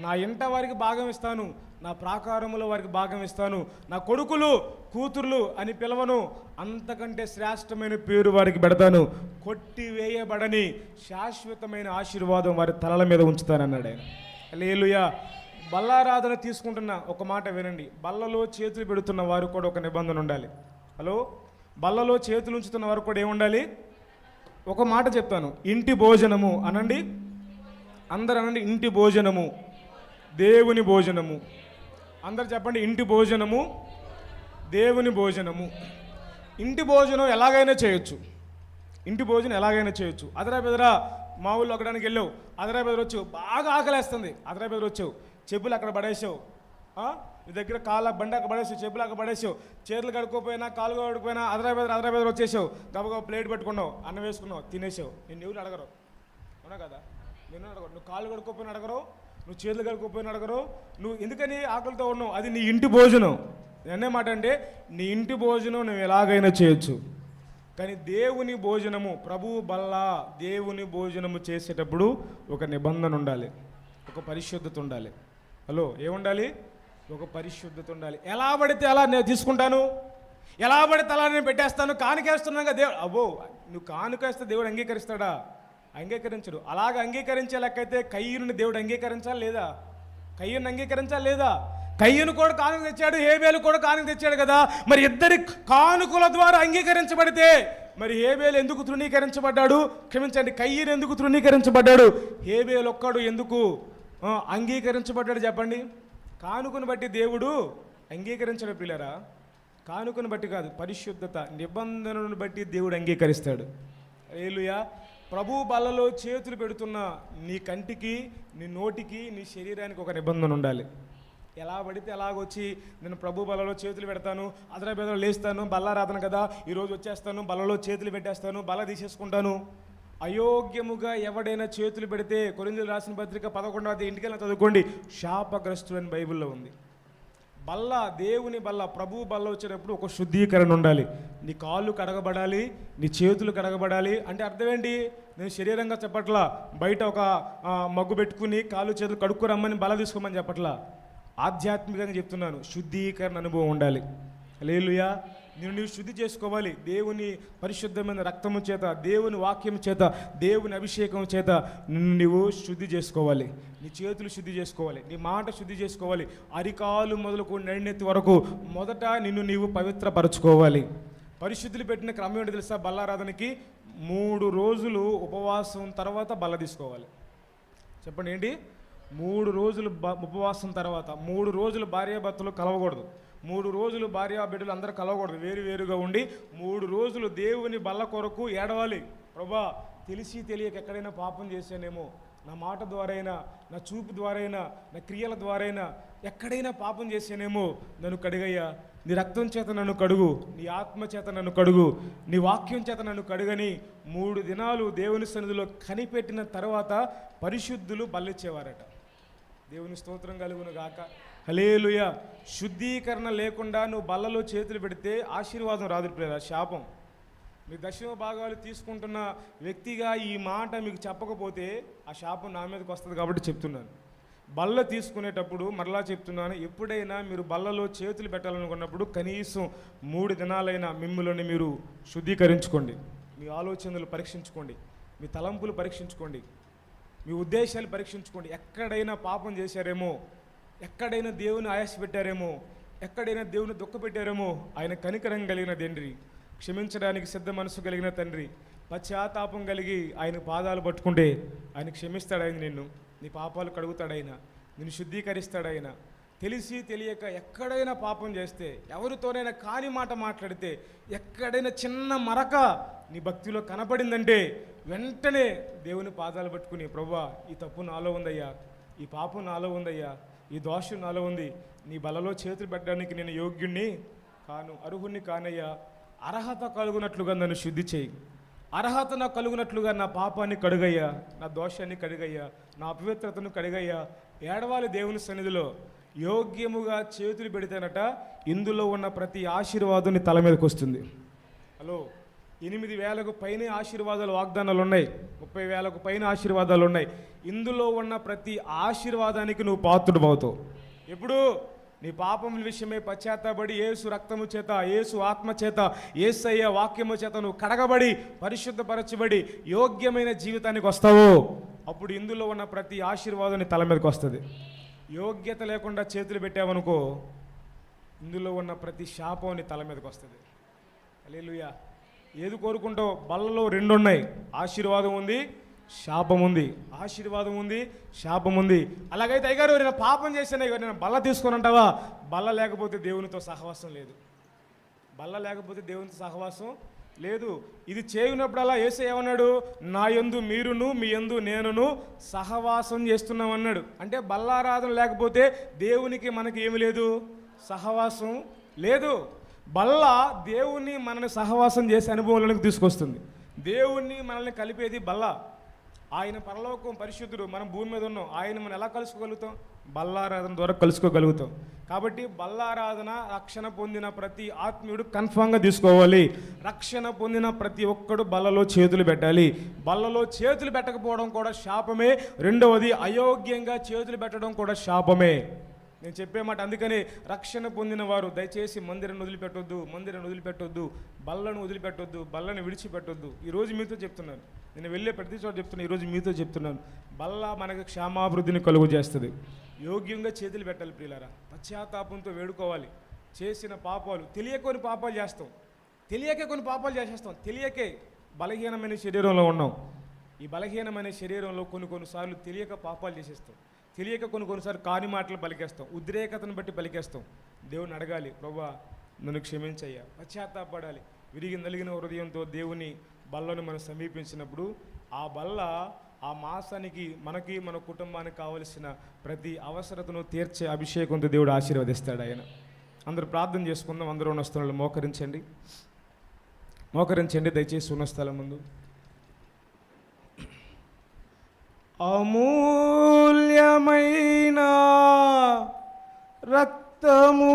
నా ఇంట వారికి భాగం ఇస్తాను, నా ప్రాకారములో వారికి భాగం ఇస్తాను. నా కొడుకులు, కూతుర్లు అని పిలవను, అంతకంటే శ్రేష్టమైన పేరు వారికి పెడతాను. కొట్టివేయబడని శాశ్వతమైన ఆశీర్వాదం వారి తలల మీద ఉంచుతానన్నాడు ఆయన. హల్లెలూయా. బల్లారాధన తీసుకుంటున్న ఒక మాట వినండి. బల్లలో చేతులు పెడుతున్న వారు కూడా ఒక నిబంధన ఉండాలి. హలో, బల్లలో చేతులు ఉంచుతున్న వారు కూడా ఏముండాలి? ఒక మాట చెప్తాను, ఇంటి భోజనము అనండి. అందరు అనండి, ఇంటి భోజనము, దేవుని భోజనము. అందరు చెప్పండి, ఇంటి భోజనము, దేవుని భోజనము. ఇంటి భోజనం ఎలాగైనా చేయొచ్చు, ఇంటి భోజనం ఎలాగైనా చేయొచ్చు. అదరా బెదరా మా ఊళ్ళో ఒకడానికి వెళ్ళావు, అదరా బెదరు వచ్చావు, బాగా ఆకలేస్తుంది, అదరా బెదరు వచ్చావు, చెప్పులు అక్కడ పడేసావు, నీ దగ్గర బండి అక్కడ పడేసావు, చెప్పులు అక్కడ పడేసావు, చేతులు కడుక్కోపోయినా కాలు కడుక్కోపోయినా అదరా బెదరు వచ్చేసావు, గబగబా ప్లేట్ పెట్టుకున్నావు, అన్నం వేసుకున్నావు, తినేసావు. నిన్ను ఎవరు అడగరు, అవునా కదా? నిన్ను అడగరు. నువ్వు కాళ్ళు కడుక్కోపోయినా అడగరు, నువ్వు చేతులు కడుక్కోపోయినా అడగరు. నువ్వు ఎందుకని ఆకలితో ఉన్నావు? అది నీ ఇంటి భోజనం. అనే మాట అంటే నీ ఇంటి భోజనం నువ్వు ఎలాగైనా చేయొచ్చు. కానీ దేవుని భోజనము, ప్రభువు బల్ల దేవుని భోజనము చేసేటప్పుడు ఒక నిబంధన ఉండాలి, ఒక పరిశుద్ధత ఉండాలి. హలో, ఏముండాలి? ఒక పరిశుద్ధత ఉండాలి. ఎలా పడితే అలా నేను తీసుకుంటాను, ఎలా పడితే అలా నేను పెట్టేస్తాను, కానుకేస్తున్నాగా దేవుడు. అబ్బో, నువ్వు కానుకేస్తే దేవుడు అంగీకరిస్తాడా? అంగీకరించడు. అలాగ అంగీకరించే లెక్కైతే కయ్యూని దేవుడు అంగీకరించాలి లేదా? కయ్యూని అంగీకరించాలి లేదా? కయ్యూను కూడా కానుక తెచ్చాడు, హేబేలు కూడా కానుక తెచ్చాడు కదా. మరి ఇద్దరి కానుకల ద్వారా అంగీకరించబడితే మరి హేబేలు ఎందుకు తృణీకరించబడ్డాడు? క్షమించండి, కయ్యూను ఎందుకు తృణీకరించబడ్డాడు? హేబేలు ఒక్కడు ఎందుకు అంగీకరించబడ్డాడు చెప్పండి? కానుకను బట్టి దేవుడు అంగీకరించడం పిల్లరా, కానుకను బట్టి కాదు, పరిశుద్ధత నిబంధనను బట్టి దేవుడు అంగీకరిస్తాడు. హల్లెలూయా. ప్రభు బల్లలో చేతులు పెడుతున్న నీ కంటికి, నీ నోటికి, నీ శరీరానికి ఒక నిబంధన ఉండాలి. ఎలా పడితే ఎలాగొచ్చి నేను ప్రభు బల్లలో చేతులు పెడతాను, అదరా బెదలో లేస్తాను, బల్లారాధన కదా ఈరోజు వచ్చేస్తాను, బల్లలో చేతులు పెట్టేస్తాను, బల్ల తీసేసుకుంటాను. అయోగ్యముగా ఎవడైనా చేతులు పెడితే కొరింథీయులకు రాసిన పత్రిక 11వ అధ్యాయం ఇంటికెళ్ళి చదువుకోండి, శాపగ్రస్తుడు అని బైబిల్లో ఉంది. బల్ల, దేవుని బల్ల, ప్రభు బల్ల వచ్చేటప్పుడు ఒక శుద్ధీకరణ ఉండాలి. నీ కాళ్ళు కడగబడాలి, నీ చేతులు కడగబడాలి. అంటే అర్థం ఏంటి? నేను శరీరంగా చెప్పట్లా, బయట ఒక మగ్గు పెట్టుకుని కాళ్ళు చేతులు కడుక్కు రమ్మని బల్ల తీసుకోమని చెప్పట్లా. ఆధ్యాత్మికంగా చెప్తున్నాను, శుద్ధీకరణ అనుభవం ఉండాలి. హల్లెలూయా. నీవు శుద్ధి చేసుకోవాలి. దేవుని పరిశుద్ధమైన రక్తము చేత, దేవుని వాక్యం చేత, దేవుని అభిషేకం చేత నీవు శుద్ధి చేసుకోవాలి. నీ చేతులు శుద్ధి చేసుకోవాలి, నీ మాట శుద్ధి చేసుకోవాలి. అరికాలు మొదలుకు నడినెత్తి వరకు మొదట నిన్ను నీవు పవిత్రపరచుకోవాలి. పరిశుద్ధులు పెట్టిన క్రమం ఏంటో తెలుసా? బల్లారాధనకి 3 రోజులు ఉపవాసం తర్వాత బల్ల తీసుకోవాలి. చెప్పండి ఏంటి? 3 రోజులు ఉపవాసం తర్వాత 3 రోజులు భార్యాభర్తలు కలవకూడదు. 3 రోజులు భార్యా బిడ్డలు అందరూ కలవకూడదు, వేరువేరుగా ఉండి 3 రోజులు దేవుని బల్ల కొరకు ఏడవాలి. ప్రభా, తెలిసి తెలియక ఎక్కడైనా పాపం చేశానేమో, నా మాట ద్వారైనా, నా చూపు ద్వారైనా, నా క్రియల ద్వారైనా ఎక్కడైనా పాపం చేశానేమో, నన్ను కడిగయ్యా. నీ రక్తం చేత నన్ను కడుగు, నీ ఆత్మ చేత నన్ను కడుగు, నీ వాక్యం చేత నన్ను కడుగని 3 దినాలు దేవుని సన్నిధిలో కనిపెట్టిన తర్వాత పరిశుద్ధులు బల్లిచ్చేవారట. దేవుని స్తోత్రం కలుగును గాక. హల్లెలూయా. శుద్ధీకరణ లేకుండా నువ్వు బల్లలో చేతులు పెడితే ఆశీర్వాదం రాదు, శాపం. మీ దశమ భాగాలు తీసుకుంటున్న వ్యక్తిగా ఈ మాట మీకు చెప్పకపోతే ఆ శాపం నా మీదకి వస్తుంది కాబట్టి చెప్తున్నాను. బల్ల తీసుకునేటప్పుడు మరలా చెప్తున్నాను, ఎప్పుడైనా మీరు బల్లలో చేతులు పెట్టాలనుకున్నప్పుడు కనీసం 3 దినాలైనా మిమ్మల్ని మీరు శుద్ధీకరించుకోండి. మీ ఆలోచనలు పరీక్షించుకోండి, మీ తలంపులు పరీక్షించుకోండి, మీ ఉద్దేశాలు పరీక్షించుకోండి. ఎక్కడైనా పాపం చేశారేమో, ఎక్కడైనా దేవుని ఆయాస పెట్టారేమో, ఎక్కడైనా దేవుని దుఃఖపెట్టారేమో, ఆయన కనికరం కలిగిన తండ్రి, క్షమించడానికి సిద్ధ మనసు కలిగిన తండ్రి, పశ్చాత్తాపం కలిగి ఆయన పాదాలు పట్టుకుంటే ఆయన క్షమిస్తాడు. ఆయన నిన్ను, నీ పాపాలు కడుగుతాడు, ఆయన నిన్ను శుద్ధీకరిస్తాడు. ఆయన తెలిసి తెలియక ఎక్కడైనా పాపం చేస్తే, ఎవరితోనైనా కాని మాట మాట్లాడితే, ఎక్కడైనా చిన్న మరక నీ భక్తిలో కనపడిందంటే వెంటనే దేవుని పాదాలు పట్టుకుని, ప్రభువా, ఈ తప్పు నాలో ఉందయ్యా, ఈ పాపం నాలో ఉందయ్యా, ఈ దోషం నాలో ఉంది, నీ బలలో చేతులు పెట్టడానికి నేను యోగ్యుణ్ణి కాను, అర్హుణ్ణి కానయ్యా, అర్హత కలుగునట్లుగా నన్ను శుద్ధి చేయి, అర్హత నాకు కలుగునట్లుగా నా పాపాన్ని కడుగయ్యా, నా దోషాన్ని కడిగయ్యా, నా అపవిత్రతను కడిగయ్యా. ఏడవాలి దేవుని సన్నిధిలో. యోగ్యముగా చేతులు పెడితేనట ఇందులో ఉన్న ప్రతి ఆశీర్వాదం నీ తల మీదకి వస్తుంది. హలో, 8,000కు పైన ఆశీర్వాదాలు, వాగ్దానాలు ఉన్నాయి, 30,000కు పైన ఆశీర్వాదాలు ఉన్నాయి. ఇందులో ఉన్న ప్రతి ఆశీర్వాదానికి నువ్వు పాత్రుడు అవుతావు. ఎప్పుడు? నీ పాపముల విషయమే పశ్చాత్తాపడి యేసు రక్తము చేత, యేసు ఆత్మ చేత, యేసయ్య వాక్యము చేత నువ్వు కడగబడి పరిశుద్ధపరచబడి యోగ్యమైన జీవితానికి వస్తావు. అప్పుడు ఇందులో ఉన్న ప్రతి ఆశీర్వాదం నీ తల మీదకి వస్తుంది. యోగ్యత లేకుండా చేతులు పెట్టావనుకో, ఇందులో ఉన్న ప్రతి శాపం నీ తల మీదకి వస్తుంది. హల్లెలూయా. ఏది కోరుకుంటావు? బల్లలో 2 ఉన్నాయి, ఆశీర్వాదం ఉంది, శాపం ఉంది. ఆశీర్వాదం ఉంది, శాపం ఉంది. అలాగైతే అయ్యగారు నేను పాపం చేశాను, నేను బల్ల తీసుకొని అంటావా? బల్ల లేకపోతే దేవునితో సహవాసం లేదు. బల్ల లేకపోతే దేవునితో సహవాసం లేదు. ఇది చేయనప్పుడల్లా యేసు ఏమన్నాడు? నా యందు మీరును, మీ యందు నేనును సహవాసం చేస్తున్నాం అన్నాడు. అంటే బల్లారాధన లేకపోతే దేవునికి మనకి ఏమి లేదు, సహవాసం లేదు. బల్ల దేవుణ్ణి మనల్ని సహవాసం చేసే అనుభవంలోకి తీసుకొస్తుంది. దేవుణ్ణి మనల్ని కలిపేది బల్ల. ఆయన పరలోకం పరిశుద్ధుడు, మనం భూమి మీద ఉన్నాం. ఆయన మనం ఎలా కలుసుకోగలుగుతాం? బల్లారాధన ద్వారా కలుసుకోగలుగుతాం. కాబట్టి బల్లారాధన రక్షణ పొందిన ప్రతి ఆత్మీయుడు కన్ఫామ్గా తీసుకోవాలి. రక్షణ పొందిన ప్రతి ఒక్కడు బల్లలో చేతులు పెట్టాలి. బల్లలో చేతులు పెట్టకపోవడం కూడా శాపమే. రెండవది, అయోగ్యంగా చేతులు పెట్టడం కూడా శాపమే. నేను చెప్పే మాట అందుకని రక్షణ పొందిన వారు దయచేసి మందిరాన్ని వదిలిపెట్టొద్దు, మందిరాన్ని వదిలిపెట్టొద్దు, బల్లను వదిలిపెట్టొద్దు, బల్లను విడిచిపెట్టొద్దు. ఈరోజు మీతో చెప్తున్నాను, నేను వెళ్ళే ప్రతి చోట చెప్తున్నాను, ఈరోజు మీతో చెప్తున్నాను, బల్ల మనకు క్షేమాభివృద్ధిని కలుగు చేస్తుంది. యోగ్యంగా చేతులు పెట్టాలి ప్రియులారా. పశ్చాత్తాపంతో వేడుకోవాలి. చేసిన పాపాలు, తెలియక కొన్ని పాపాలు చేస్తాం, తెలియకే కొన్ని పాపాలు చేసేస్తాం, తెలియకే బలహీనమైన శరీరంలో ఉన్నాం. ఈ బలహీనమైన శరీరంలో కొన్నిసార్లు తెలియక పాపాలు చేసేస్తాం, తెలియక కొన్నిసార్లు కాని మాటలు పలికేస్తాం, ఉద్రేకతను బట్టి పలికేస్తాం. దేవుని అడగాలి, ప్రభువా నన్ను క్షమించయ్యా. పశ్చాత్తాపడాలి. విరిగి నలిగిన హృదయంతో దేవుని బల్లను మనం సమీపించినప్పుడు ఆ బల్ల ఆ మాసానికి మనకి మన కుటుంబానికి కావలసిన ప్రతి అవసరతను తీర్చే అభిషేకంతో దేవుడు ఆశీర్వదిస్తాడు ఆయన. అందరూ ప్రార్థన చేసుకుందాం. అందరూ ఉన్న స్థలంలో మోకరించండి, మోకరించండి దయచేసి ఉన్న స్థలం ముందు. అమూల్యమైన రక్తము రక్తము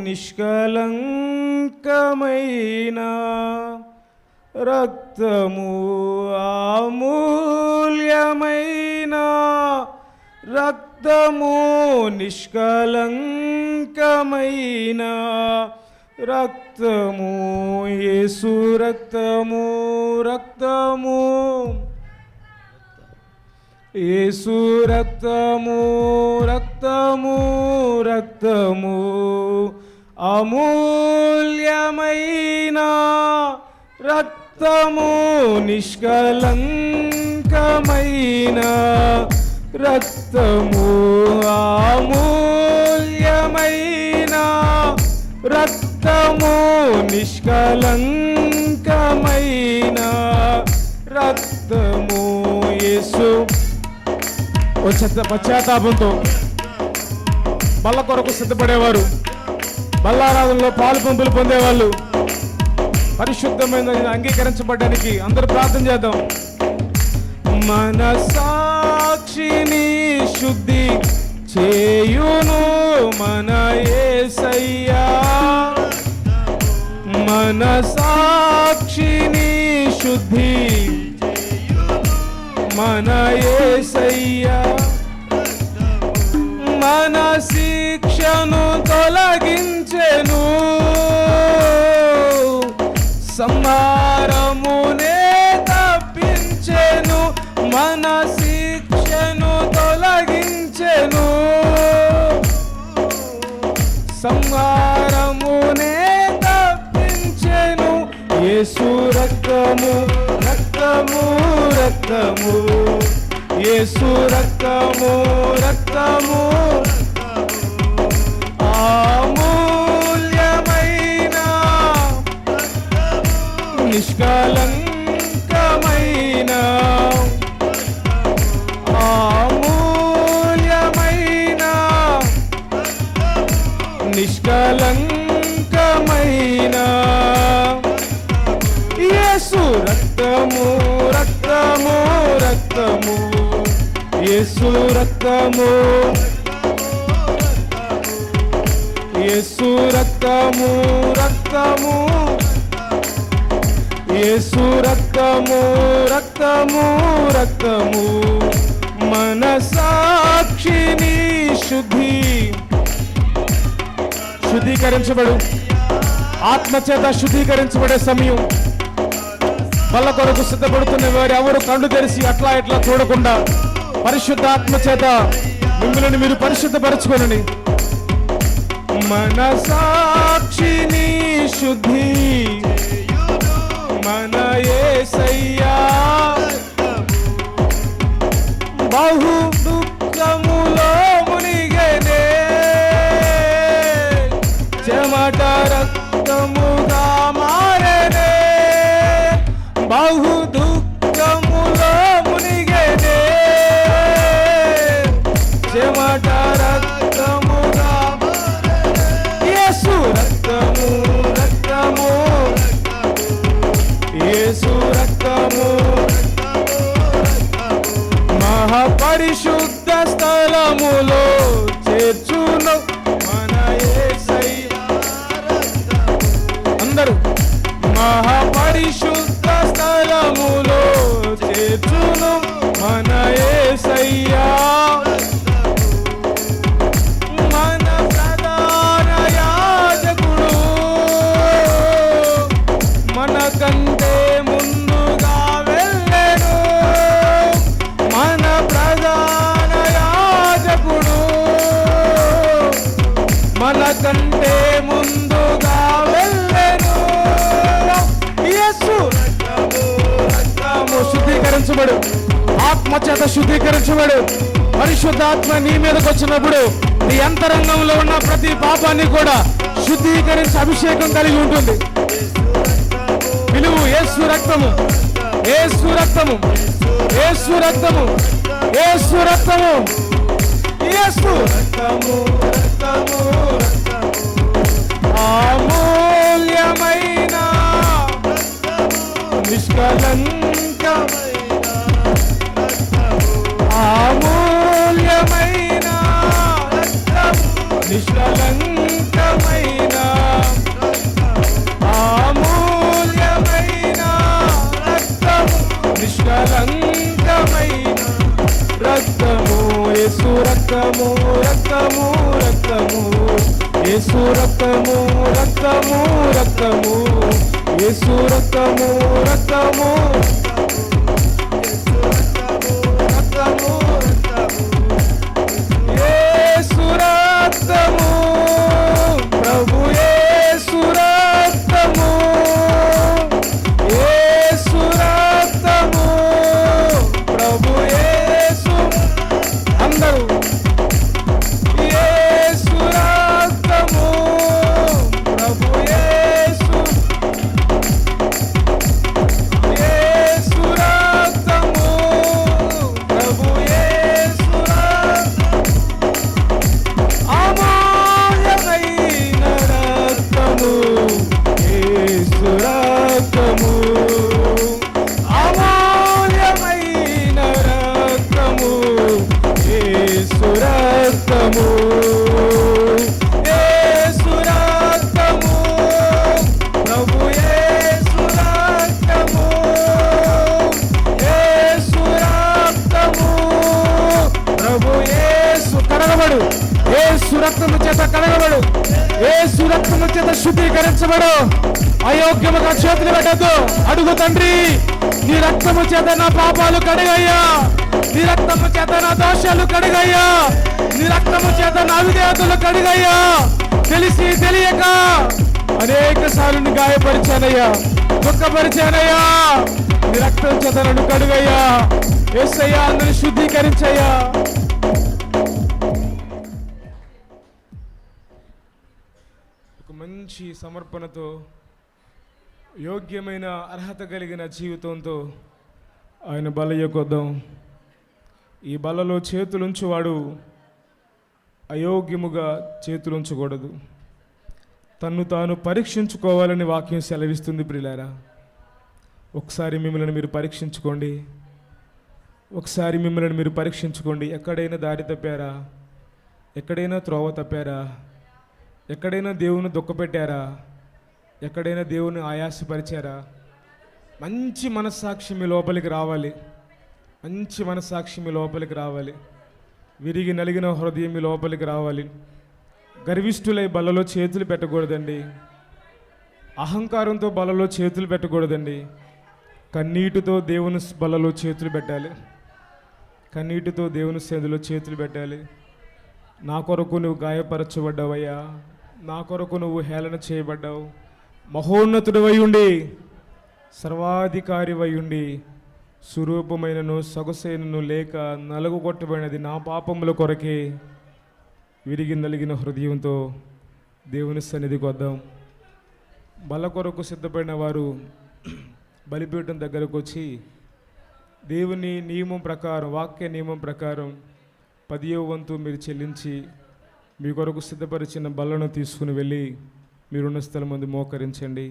నిష్కలంకమైన రక్తము అమూల్యమైన రక్తము నిష్కలంకమైన రక్తము యేసు రక్తము రక్తము యేసు రక్తము రక్తము రక్తము అమూల్యమైన రక్తము నిష్కలంకమైన రక్తము అమూల్యమైన రక్తము నిష్కలంకమైన రక్తము యేసు. పశ్చాత్తాపంతో బల్ల కొరకు సిద్ధపడేవారు, బల్లారాధనలో పాలు పంపులు పొందేవాళ్ళు పరిశుద్ధమైన అంగీకరించబడడానికి అందరూ ప్రార్థన చేద్దాం. మన సాక్షిని శుద్ధి చేయును మన యేసయ్యా, మన సాక్షిని శుద్ధి మన యేసయ్యా, మన శిక్షను తొలగించెను సంహారమునే తప్పించెను, మన శిక్షను తొలగించెను సంహారమునే తప్పించెను. యేసు రక్తము రక్తము రక్తము యేసు రక్తము రక్తము అమూల్యమైన నిష్కలంకమైన అమూల్యమైన నిష్కలంకమైన యేసు రక్తము రక్తము రక్తము యేసు రక్తము యేసు రక్తము రక్తము యేసు రక్తము రక్తము రక్తము మన సాక్షిని శుద్ధీకరించబడు ఆత్మచేత శుద్ధీకరించబడే సమయం. వాళ్ళ కొరకు సిద్ధపడుతున్న వారు ఎవరు కళ్ళు తెరిచి అట్లా ఇట్లా చూడకుండా పరిశుద్ధ ఆత్మచేత మిమ్మల్ని మీరు పరిశుద్ధపరచుకోనని మన సాక్షిని శుద్ధి మన యేసయ్యా, బహు దుఃఖములో మునిగెనే చెమట రక్తముగా మారెనే, బహు దుఃఖములో మునిగెనే చెమట రక్తముగా యేసు రక్తము రక్తము యేసు రక్తము మహాపరిశుద్ధ స్థలములో చేర్చును మన యేసయ్యా. అందరూ మహాపరిశుద్ధ స్థలములో చేర్చును మన యేసయ్యా, మన ప్రధాన యాజకుడు మన కంటే ముందుగా వెళ్ళెను, మన ప్రధాన యాజకుడు మన కంటే ముందుగా వెళ్ళెను. యేసు రక్తము రక్తము శుద్ధీకరించబడు ఆత్మచేత శుద్ధీకరించబడు. పరిశుద్ధాత్మ నీ మీదకి వచ్చినప్పుడు నీ అంతరంగంలో ఉన్న ప్రతి పాపాన్ని కూడా శుద్ధీకరించి అభిషేకం కలిగి ఉంటుంది. పిలువు యేసు రక్తము యేసు రక్తము యేసు రక్తము యేసు రక్తము యేసు రక్తము రక్తము అమూల్యమైన నిష్కలంకమైన అమూల్యమైన రక్తము నిష్కలంకమైన యేసు రక్తము రక్తము రక్తము యేసు రక్తము రక్తము రక్తము యేసు రక్తము ప్రభు యేసు రక్తము యేసు రక్తము ప్రభు యేసు అందరూ యేసు రక్తము ప్రభు యేసు యేసు రక్తము ప్రభు యేసు అమూల్యమైన రక్తము యేసు రక్తము అమూల్యమైన రక్తము యేసు రక్తము యేసు రక్తము ప్రభు యేసు రక్తము యేసు రక్తము ప్రభు యేసు కడగబడు యేసు రక్తము చేత కడగబడు యేసు రక్తము చేత శుద్ధీకరించబడు అయోగ్యముగా చేతులు పెట్టద్దు అడుగు తండ్రి నీ రక్తము చేత నా పాపాలు కడిగయ్యా నీ రక్తము చేత నా దోషాలు కడిగయ్యా నీ రక్తము చేత నా విధేయతలు కడిగయ్యా తెలిసి తెలియక అనేక సార్లు గాయపరిచానయ్యా దుఃఖపరిచానయ్యా నీ రక్తం చేత నన్ను కడుగయ్యా యేసయ్యా నన్ను శుద్ధీకరించయ్యా ఒక మంచి సమర్పణతో యోగ్యమైన అర్హత కలిగిన జీవితంతో ఆయన బలయ్యకొద్దాం. ఈ బలలో చేతులుంచువాడు అయోగ్యముగా చేతులుంచకూడదు. తన్ను తాను పరీక్షించుకోవాలని వాక్యం సెలవిస్తుంది ప్రియులారా. ఒకసారి మిమ్మల్ని మీరు పరీక్షించుకోండి. ఒకసారి మిమ్మల్ని మీరు పరీక్షించుకోండి. ఎక్కడైనా దారి తప్పారా? ఎక్కడైనా త్రోవ తప్పారా? ఎక్కడైనా దేవుని దుఃఖపెట్టారా? ఎక్కడైనా దేవుని ఆయాసపరిచారా? మంచి మనస్సాక్షి మీ లోపలికి రావాలి. మంచి మనస్సాక్షి మీ లోపలికి రావాలి. విరిగి నలిగిన హృదయం మీ లోపలికి రావాలి. గర్విష్ఠులై బలలో చేతులు పెట్టకూడదండి. అహంకారంతో బలలో చేతులు పెట్టకూడదండి. కన్నీటితో దేవుని బలలో చేతులు పెట్టాలి. కన్నీటితో దేవుని సేదలో చేతులు పెట్టాలి. నా కొరకు నువ్వు గాయపరచబడ్డావయ్యా, నా కొరకు నువ్వు హేళన చేయబడ్డావు. మహోన్నతుడివై ఉండి, సర్వాధికారివై ఉండి, స్వరూపమైనను సొగసైనను లేక నలుగుగొట్టబడినది నా పాపముల కొరకే. విరిగి నలిగిన హృదయంతో దేవుని సన్నిధికి వద్దాం. బల కొరకు సిద్ధపడిన వారు బలిపీఠం దగ్గరకు వచ్చి దేవుని నియమం ప్రకారం, వాక్య నియమం ప్రకారం 10వ వంతు మీరు చెల్లించి మీ కొరకు సిద్ధపరిచిన బలను తీసుకుని వెళ్ళి మీరున్న స్థలం ముందు మోకరించండి.